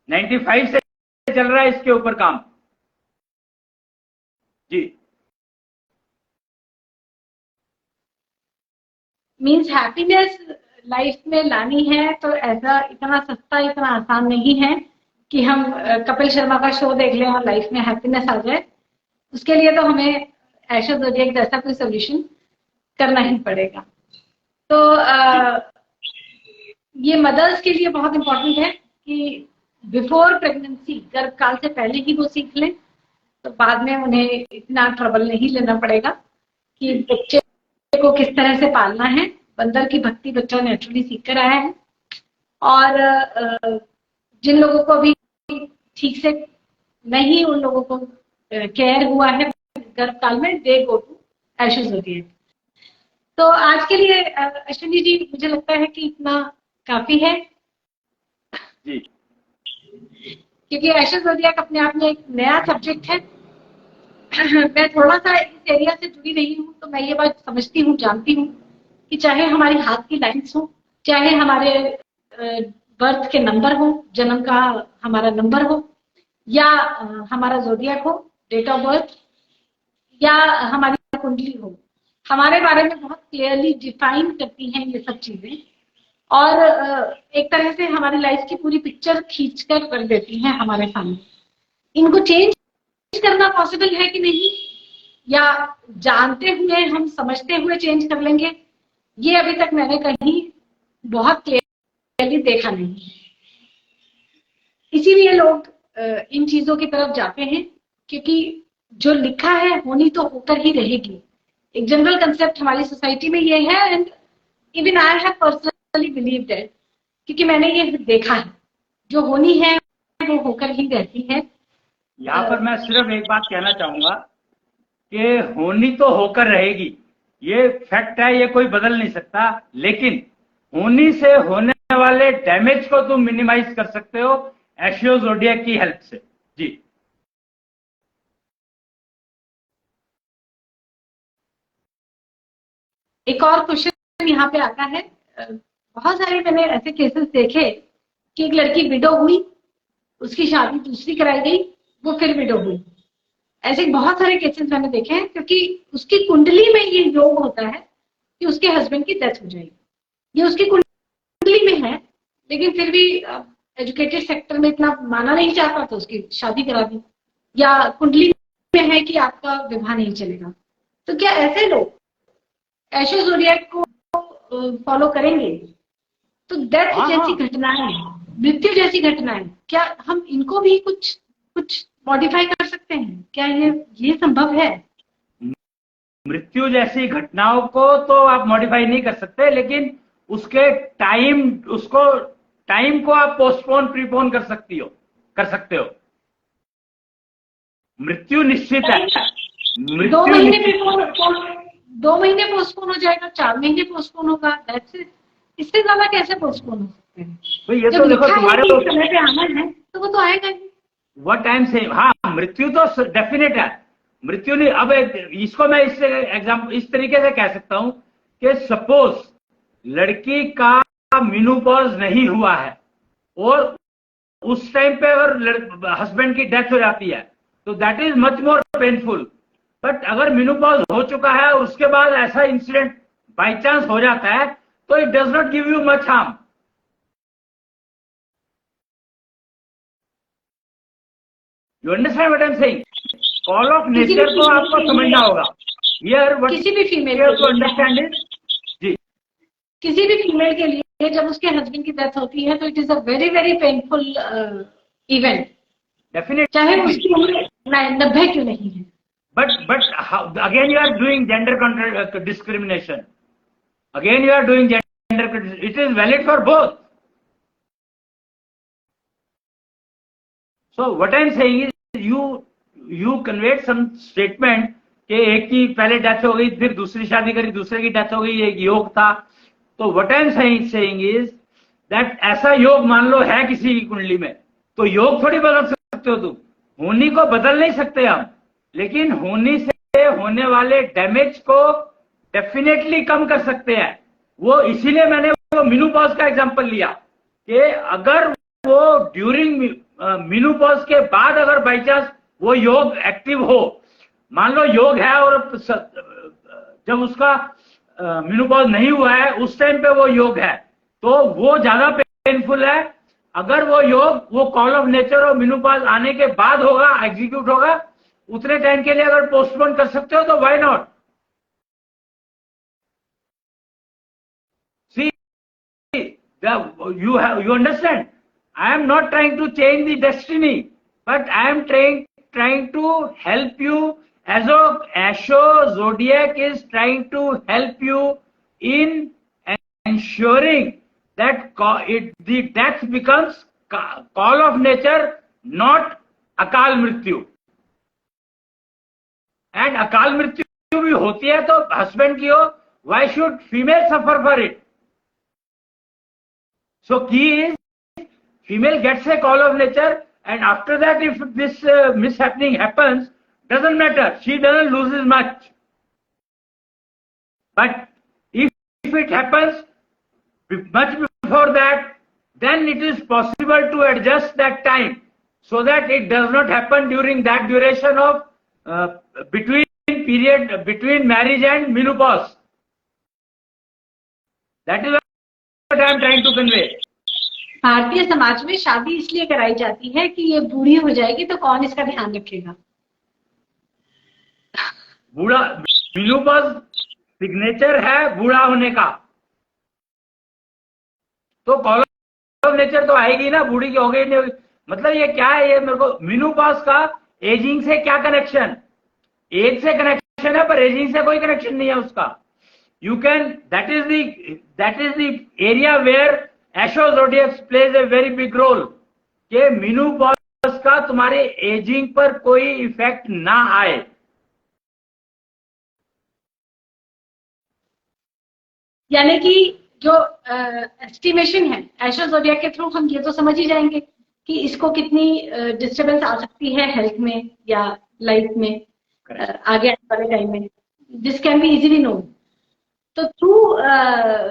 95 से चल रहा है इसके ऊपर काम. जी. मीन्स हैप्पीनेस लाइफ में लानी है तो ऐसा इतना सस्ता, इतना आसान नहीं है कि हम कपिल शर्मा का शो देख लें और लाइफ में हैप्पीनेस आ जाए. उसके लिए तो हमें एस्ट्रो ज़ोडिएक जैसा कोई सोल्यूशन करना ही पड़ेगा. तो ये मदर्स के लिए बहुत इंपॉर्टेंट है कि बिफोर प्रेगनेंसी, गर्भकाल से पहले ही वो सीख लें, तो बाद में उन्हें इतना ट्रबल नहीं लेना पड़ेगा कि बच्चे को किस तरह से पालना है। बंदर की भक्ति बच्चा नेचुरली सीख कर आया है। और जिन लोगों को अभी ठीक से नहीं, उन लोगों को केयर हुआ है गर्भकाल में, दे गो टू एशो ज़ोडिएक। तो आज के लिए अश्विनी जी, मुझे लगता है कि इतना काफी है जी, क्योंकि एशो ज़ोडिएक अपने आप में एक नया सब्जेक्ट है। मैं थोड़ा सा इस एरिया से जुड़ी रही हूँ, तो मैं ये बात समझती हूँ, जानती हूँ कि चाहे हमारी हाथ की लाइन्स हो, चाहे हमारे बर्थ के नंबर हो, जन्म का हमारा नंबर हो, या हमारा ज़ोडिएक हो, डेट ऑफ बर्थ, या हमारी कुंडली हो, हमारे बारे में बहुत क्लियरली डिफाइन करती हैं ये सब चीजें। और एक तरह से हमारी लाइफ की पूरी पिक्चर खींच कर रख देती हैं हमारे सामने। इनको चेंज करना पॉसिबल है कि नहीं, या जानते हुए हम समझते हुए चेंज कर लेंगे, ये अभी तक मैंने कहीं बहुत क्लियरली देखा नहीं। इसीलिए लोग इन चीजों की तरफ जाते हैं, क्योंकि जो लिखा है होनी तो होकर ही रहेगी। एक जनरल कंसेप्ट हमारी सोसाइटी में ये है, and even I have personally believed it, क्योंकि मैंने ये देखा है, जो होनी है वो होकर ही रहती है। यहाँ पर मैं सिर्फ एक बात कहना चाहूंगा कि होनी तो होकर रहेगी, ये फैक्ट है, ये कोई बदल नहीं सकता। लेकिन होनी से होने वाले डैमेज को तुम मिनिमाइज कर सकते हो एशो ज़ोडिएक की हेल्प से। जी, एक और क्वेश्चन यहाँ पे आता है। बहुत सारे मैंने ऐसे केसेस देखे कि एक लड़की विडो हुई, उसकी शादी दूसरी कराई गई, वो फिर विडो हुई। ऐसे बहुत सारे केसेस मैंने देखे हैं, क्योंकि उसकी कुंडली में ये योग होता है कि उसके हस्बैंड की डेथ हो जाएगी। ये उसकी कुंडली में है, लेकिन फिर भी एजुकेटेड सेक्टर में इतना माना नहीं जाता, तो उसकी शादी करा दी। या कुंडली में है कि आपका विवाह नहीं चलेगा। तो क्या ऐसे लोग एशो ज़ोडिएक को फॉलो करेंगे? तो डेथ जैसी घटनाएं, मृत्यु जैसी घटनाएं, क्या हम इनको भी कुछ मॉडिफाई कर सकते हैं? क्या ये संभव है? मृत्यु जैसी घटनाओं को तो आप मॉडिफाई नहीं कर सकते, लेकिन उसके टाइम को आप पोस्टपोन प्रीपोन कर सकते हो। मृत्यु निश्चित है। 2 महीने पोस्टपोन हो जाएगा, 4 महीने पोस्टपोन होगा, दैट्स इट। इससे ज्यादा कैसे पोस्टपोन हो सकते हैं? तो ये तो देखो तुम्हारे समय पे आना है तो वो तो आएगा ही। व्हाट टाइम से, हाँ, मृत्यु तो डेफिनेट है। मृत्यु नहीं, अब इसको मैं इस तरीके से कह सकता हूं कि सपोज लड़की का मेनोपॉज नहीं हुआ है और उस टाइम पे अगर हस्बैंड की डेथ हो जाती है, तो that is much more painful. But अगर मेनोपॉज हो चुका है और उसके बाद ऐसा इंसिडेंट बाई चांस हो जाता है, तो it does not give you much harm. You understand what I am saying? Call of nature को आपको समझना होगा। हियर व्हाट किसी भी फीमेल टू अंडरस्टैंड इज, जी, किसी भी फीमेल के लिए जब उसके हस्बैंड की डेथ होती है, तो it is a very very painful event, definitely, चाहे उसकी उम्र 90 क्यों नहीं है। But again you are doing gender discrimination. Again you are doing gender. It is valid for both. So what I am saying is you conveyed some statement कि एक की पहले डेथ हो गई, फिर दूसरी शादी करी, दूसरे की डेथ हो गई, एक योग था। तो what I am saying is that ऐसा योग मान लो है किसी की कुंडली में, तो योग थोड़ी बदल सकते हो तुम, होनी को बदल नहीं सकते हम, लेकिन होनी से होने वाले डैमेज को डेफिनेटली कम कर सकते हैं। वो इसीलिए मैंने वो मेनोपॉज का एग्जांपल लिया कि अगर वो ड्यूरिंग मेनोपॉज के बाद अगर बाई चांस वो योग एक्टिव हो, मान लो योग है और जब उसका मेनोपॉज नहीं हुआ है उस टाइम पे वो योग है, तो वो ज्यादा पेनफुल है। अगर वो योग वो कॉल ऑफ नेचर और मेनोपॉज आने के बाद होगा, एग्जीक्यूट होगा, उतने टाइम के लिए अगर पोस्टपोन कर सकते हो तो why not. You understand? I am not trying to change the destiny, but I am trying to help you. As of Asho Zodiac is trying to help you in ensuring that the death becomes call of nature, not अकाल मृत्यु. And अकाल मृत्यु भी होती है तो husband की हो, why should female suffer for it? So key is female gets a call of nature, and after that if this mishappening happens, doesn't matter, she doesn't lose much. But if it happens much before that, then it is possible to adjust that time so that it does not happen during that duration of between marriage and menopause. That is what I am trying to convey. Bharatiya Samaj में शादी इसलिए कराई जाती है कि ये बूढ़ी हो जाएगी तो कौन इसका ध्यान रखेगा. बूढ़ा मेनोपॉज सिग्नेचर है बूढ़ा होने का, तो कॉल ऑफ नेचर तो आएगी ना, बूढ़ी की हो गई नहीं होगी. मतलब ये क्या है, ये मेरे को मेनोपॉज का एजिंग से क्या कनेक्शन? एज से कनेक्शन है पर एजिंग से कोई कनेक्शन नहीं है उसका. You can that is the area where Asho zodiac plays a very big role कि मेनोपॉज का तुम्हारे एजिंग पर कोई इफेक्ट ना आए. यानी कि जो एस्टिमेशन है एशो ज़ोडिएक के थ्रू हम ये तो समझ ही जाएंगे कि इसको कितनी डिस्टरबेंस आ सकती है हेल्थ में या लाइफ में आगे आने वाले टाइम में. This can be easily known. तो through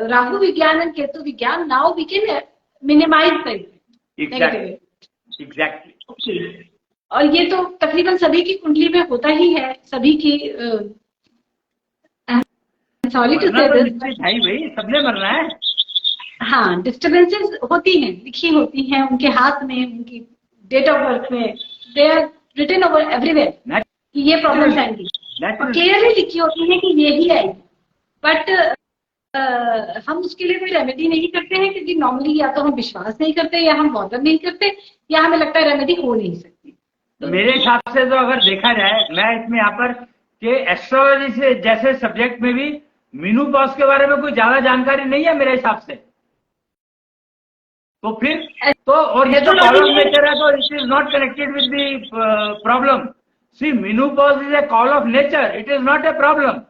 Rahu vigyan and Ketu vigyan now we can minimize exactly. और ये तो तकरीबन सभी की कुंडली में होता ही है, सभी की. सॉरी टू से दिस भाई सबने मरना है. हाँ, डिस्टर्बेंसेस होती हैं, लिखी होती हैं उनके हाथ में, उनकी डेट ऑफ बर्थ में, they are written over everywhere कि ये प्रॉब्लम्स आएंगी और क्लियरली लिखी होती है कि ये ही आएगी. बट हम उसके लिए कोई रेमेडी नहीं करते हैं क्योंकि नॉर्मली या तो हम विश्वास नहीं करते या हम बॉदर नहीं करते या हमें लगता है रेमेडी हो नहीं सकती. तो मेरे हिसाब से तो अगर देखा जाए, मैं इसमें यहाँ पर कि एस्ट्रोलॉजी से जैसे सब्जेक्ट में भी मेनोपॉज के बारे में कोई ज्यादा जानकारी नहीं है मेरे हिसाब से. तो फिर तो और ये तो कॉल ऑफ नेचर है तो it is not connected with the problem. See menopause is a call of nature, it is not a problem.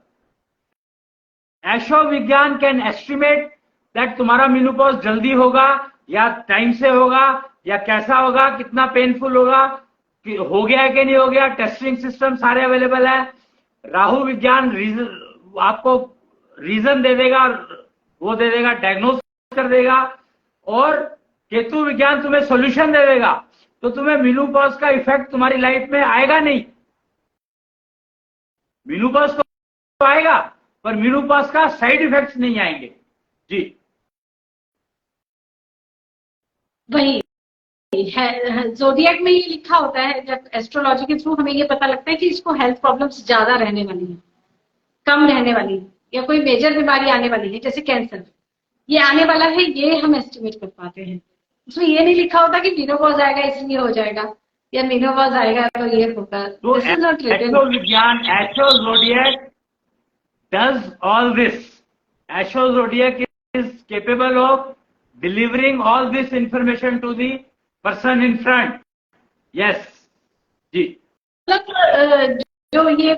Asho विज्ञान कैन एस्टिमेट दैट तुम्हारा मेनोपॉज जल्दी होगा या टाइम से होगा या कैसा होगा, कितना पेनफुल होगा, हो गया है कि नहीं हो गया. टेस्टिंग सिस्टम सारे अवेलेबल है. राहु विज्ञान आपको रीजन दे देगा, वो दे देगा, डायग्नोस कर देगा. और केतु विज्ञान तुम्हें सॉल्यूशन दे देगा. तो तुम्हें मेनोपॉज का इफेक्ट तुम्हारी लाइफ में आएगा नहीं. मेनोपॉज तो आएगा पर मेनोपॉज का साइड इफेक्ट्स नहीं आएंगे. जी वही है, ज़ोडिएक में ये लिखा होता है. जब एस्ट्रोलॉजी के थ्रू हमें ये पता लगता है कि इसको हेल्थ प्रॉब्लम्स ज्यादा रहने वाली है, कम रहने वाली है, या कोई मेजर बीमारी आने वाली है जैसे कैंसर, ये आने वाला है, ये हम एस्टिमेट कर पाते हैं. उसमें ये नहीं लिखा होता कि मेनोपॉज आएगा इसलिए हो जाएगा या मेनोपॉज आएगा तो ये होगा. तो एस्ट्रो विज्ञान, astro zodiac does all this. Asho Zodiac is capable of delivering all this information to the person in front. Yes, जी. मतलब जो ये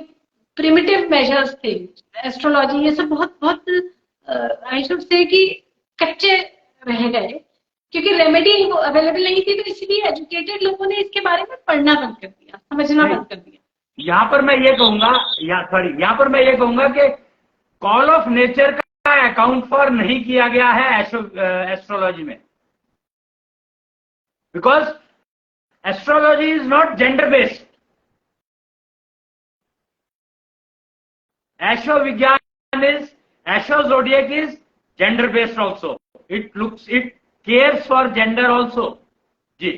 प्रिमिटिव मेजर्स थे एस्ट्रोलॉजी, ये सब बहुत बहुत आई शुड से कि कच्चे रह गए क्योंकि रेमेडी अवेलेबल नहीं थी. तो इसलिए एजुकेटेड लोगों ने इसके बारे में पढ़ना बंद कर दिया, समझना बंद कर दिया. यहाँ पर मैं ये कहूंगा कि कॉल ऑफ नेचर का अकाउंट फॉर नहीं किया गया है एस्ट्रोलॉजी में, because astrology is not gender based. Asho विज्ञान Asho zodiac is gender based also. It cares for gender also. जी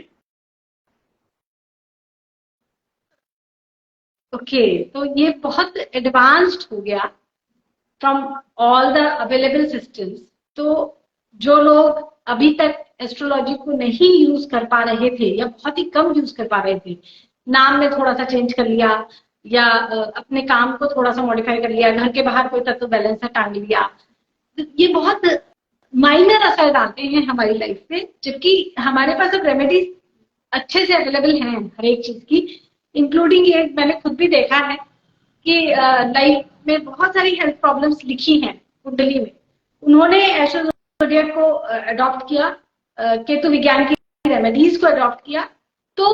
ओके, तो ये बहुत एडवांस्ड हो गया from all the available systems. तो जो लोग अभी तक एस्ट्रोलॉजी को नहीं यूज कर पा रहे थे या बहुत ही कम यूज कर पा रहे थे, नाम में थोड़ा सा चेंज कर लिया या अपने काम को थोड़ा सा मॉडिफाई कर लिया, घर के बाहर कोई तत्व बैलेंस टांग लिया, तो ये बहुत माइनर असर डालते हैं हमारी लाइफ पे। जबकि हमारे पास अब रेमेडीज अच्छे से अवेलेबल हैं हर एक चीज की, इंक्लूडिंग ये मैंने खुद भी देखा है कि लाइफ में बहुत सारी हेल्थ प्रॉब्लम्स लिखी हैं कुंडली में, उन्होंने एस्ट्रो ज़ोडिएक को अडॉप्ट किया, केतु विज्ञान की रेमेडीज को अडॉप्ट किया, तो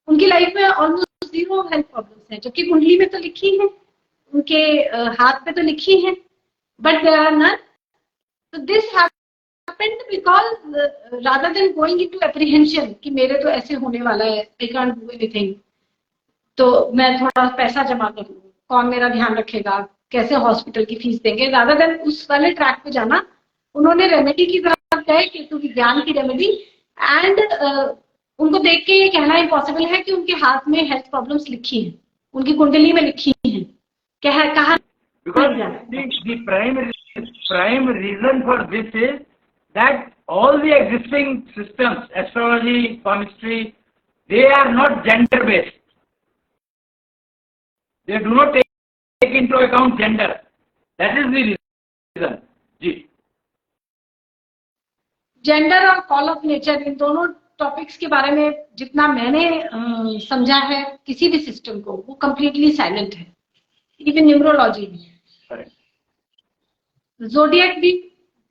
उनकी लाइफ में ऑलमोस्ट 0 हेल्थ प्रॉब्लम्स हैं, जबकि कुंडली में तो लिखी है, उनके हाथ पे तो लिखी है, but there are none. So this happened because rather than going into apprehension कि मेरे तो ऐसे होने वाला है, I can't do anything, तो मैं थोड़ा पैसा जमा कर लूँ, कौन मेरा ध्यान रखेगा, कैसे हॉस्पिटल की फीस देंगे, rather than उस वाले ट्रैक पे जाना, उन्होंने रेमेडी की तरफ गए, केतु विज्ञान की रेमेडी, एंड उनको देख के ये कहना इम्पॉसिबल है कि उनके हाथ में हेल्थ प्रॉब्लम्स लिखी हैं, उनकी कुंडली में लिखी हैं, कहा Because the prime reason for this is that all the existing systems, astrology, palmistry, they are not gender based. They do not take into account gender. That is the reason. जी. Gender और call of nature, इन दोनों topics के बारे में जितना मैंने समझा है किसी भी सिस्टम को, वो कंप्लीटली साइलेंट है, इवन न्यूमरोलॉजी भी। ज़ोडिएक भी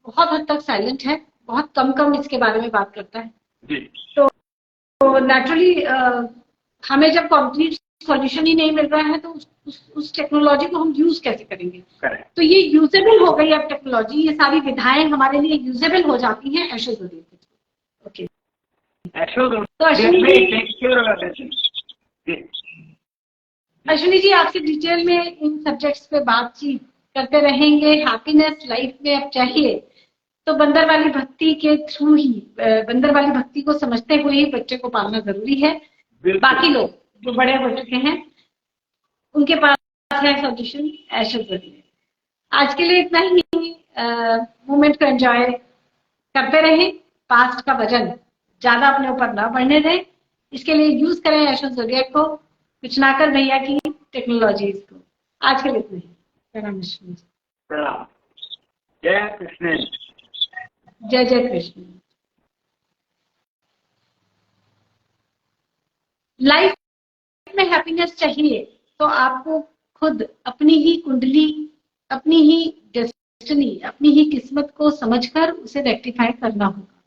बहुत हद तक साइलेंट है, बहुत कम इसके बारे में बात करता है। तो नेचुरली हमें जब कंप्लीट सॉल्यूशन ही नहीं मिल रहा है तो उस टेक्नोलॉजी को हम यूज कैसे करेंगे? तो ये यूजेबल हो गई अब टेक्नोलॉजी, ये सारी विधाएं हमारे लिए यूजेबल हो जाती हैं एस्ट्रो ज़ोडिएक के थ्रू। ओके, तो अश्विनी जी आपसे डिटेल में इन सब्जेक्ट्स पे बातचीत करते रहेंगे। हैप्पीनेस लाइफ में अब चाहिए तो बंदर वाली भक्ति के थ्रू ही, बंदर वाली भक्ति को समझते हुए ही बच्चे को पालना जरूरी है। बाकी लोग जो बड़े हो चुके हैं उनके पास है सॉल्यूशन एस्ट्रो ज़ोडिएक। आज के लिए इतना ही, मोमेंट को एंजॉय करते रहें, पास्ट का वजन ज्यादा अपने ऊपर ना बढ़ने दें, इसके लिए यूज करें एस्ट्रो ज़ोडिएक को, कुछ ना कर भैया की टेक्नोलॉजीज को। आज के लिए इतना ही। जय कृष्ण। जय जय कृष्ण। लाइफ में हैप्पीनेस चाहिए तो आपको खुद अपनी ही कुंडली, अपनी ही डेस्टिनी, अपनी ही किस्मत को समझकर उसे रेक्टिफाई करना होगा।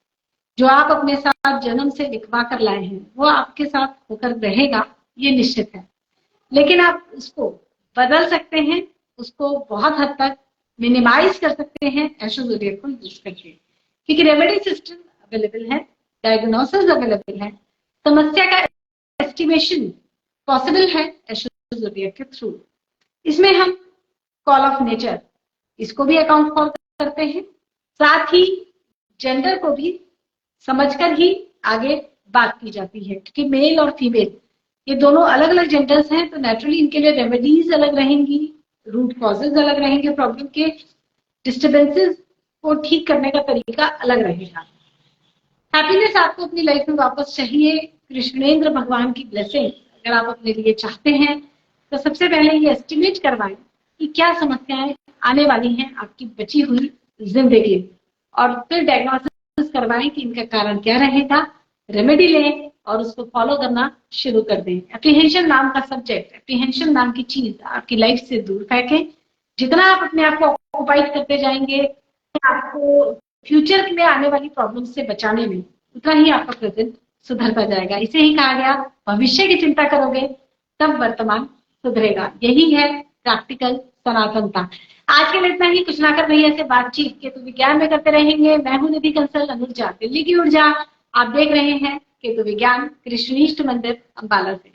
जो आप अपने साथ जन्म से लिखवा कर लाए हैं वो आपके साथ होकर रहेगा, ये निश्चित है, लेकिन आप उसको बदल सकते हैं, उसको बहुत हद तक मिनिमाइज कर सकते हैं एस्ट्रो ज़ोडिएक को यूज करके, क्योंकि रेमेडी सिस्टम अवेलेबल है, डायग्नोसिस अवेलेबल है, समस्या का एस्टिमेशन पॉसिबल है एस्ट्रो ज़ोडिएक के थ्रू। इसमें हम कॉल ऑफ नेचर, इसको भी अकाउंट फॉर करते हैं, साथ ही जेंडर को भी समझकर ही आगे बात की जाती है, क्योंकि मेल और फीमेल ये दोनों अलग अलग जेंडर्स हैं, तो नेचुरली इनके लिए रेमेडीज अलग रहेंगी, रूट कॉजेज अलग रहेंगे, प्रॉब्लम के डिस्टर्बेंसेस को ठीक करने का तरीका अलग रहेगा। हैप्पीनेस आपको अपनी लाइफ में वापस चाहिए, कृष्णेंद्र भगवान की ब्लेसिंग अगर आप अपने लिए चाहते हैं तो सबसे पहले ये एस्टिमेट करवाएं कि क्या समस्याएं आने वाली हैं आपकी बची हुई जिंदगी, और फिर डायग्नोसिस करवाएं कि इनका कारण क्या रहेगा, रेमेडी लें और उसको फॉलो करना शुरू कर दें। एप्रीहेंशन नाम का सब्जेक्ट, एप्रीहेंशन नाम की चीज आपकी लाइफ से दूर फेंकें। जितना आप अपने आप को ऑक्युपाइड करते जाएंगे, आपको फ्यूचर में आने वाली प्रॉब्लम से बचाने में उतना ही आपका प्रेजेंट सुधरता जाएगा। इसे ही कहा गया, भविष्य की चिंता करोगे तब वर्तमान सुधरेगा। यही है प्रैक्टिकल सनातनता। आज के लिए इतना ही। कुछ ना कर भैया से बातचीत केतु विज्ञान में करते रहेंगे। मैं हूं निधि कंसल, अनुजा दिल्ली की ऊर्जा। आप देख रहे हैं केतु विज्ञान, कृष्णीष्ट मंदिर, अंबाला से।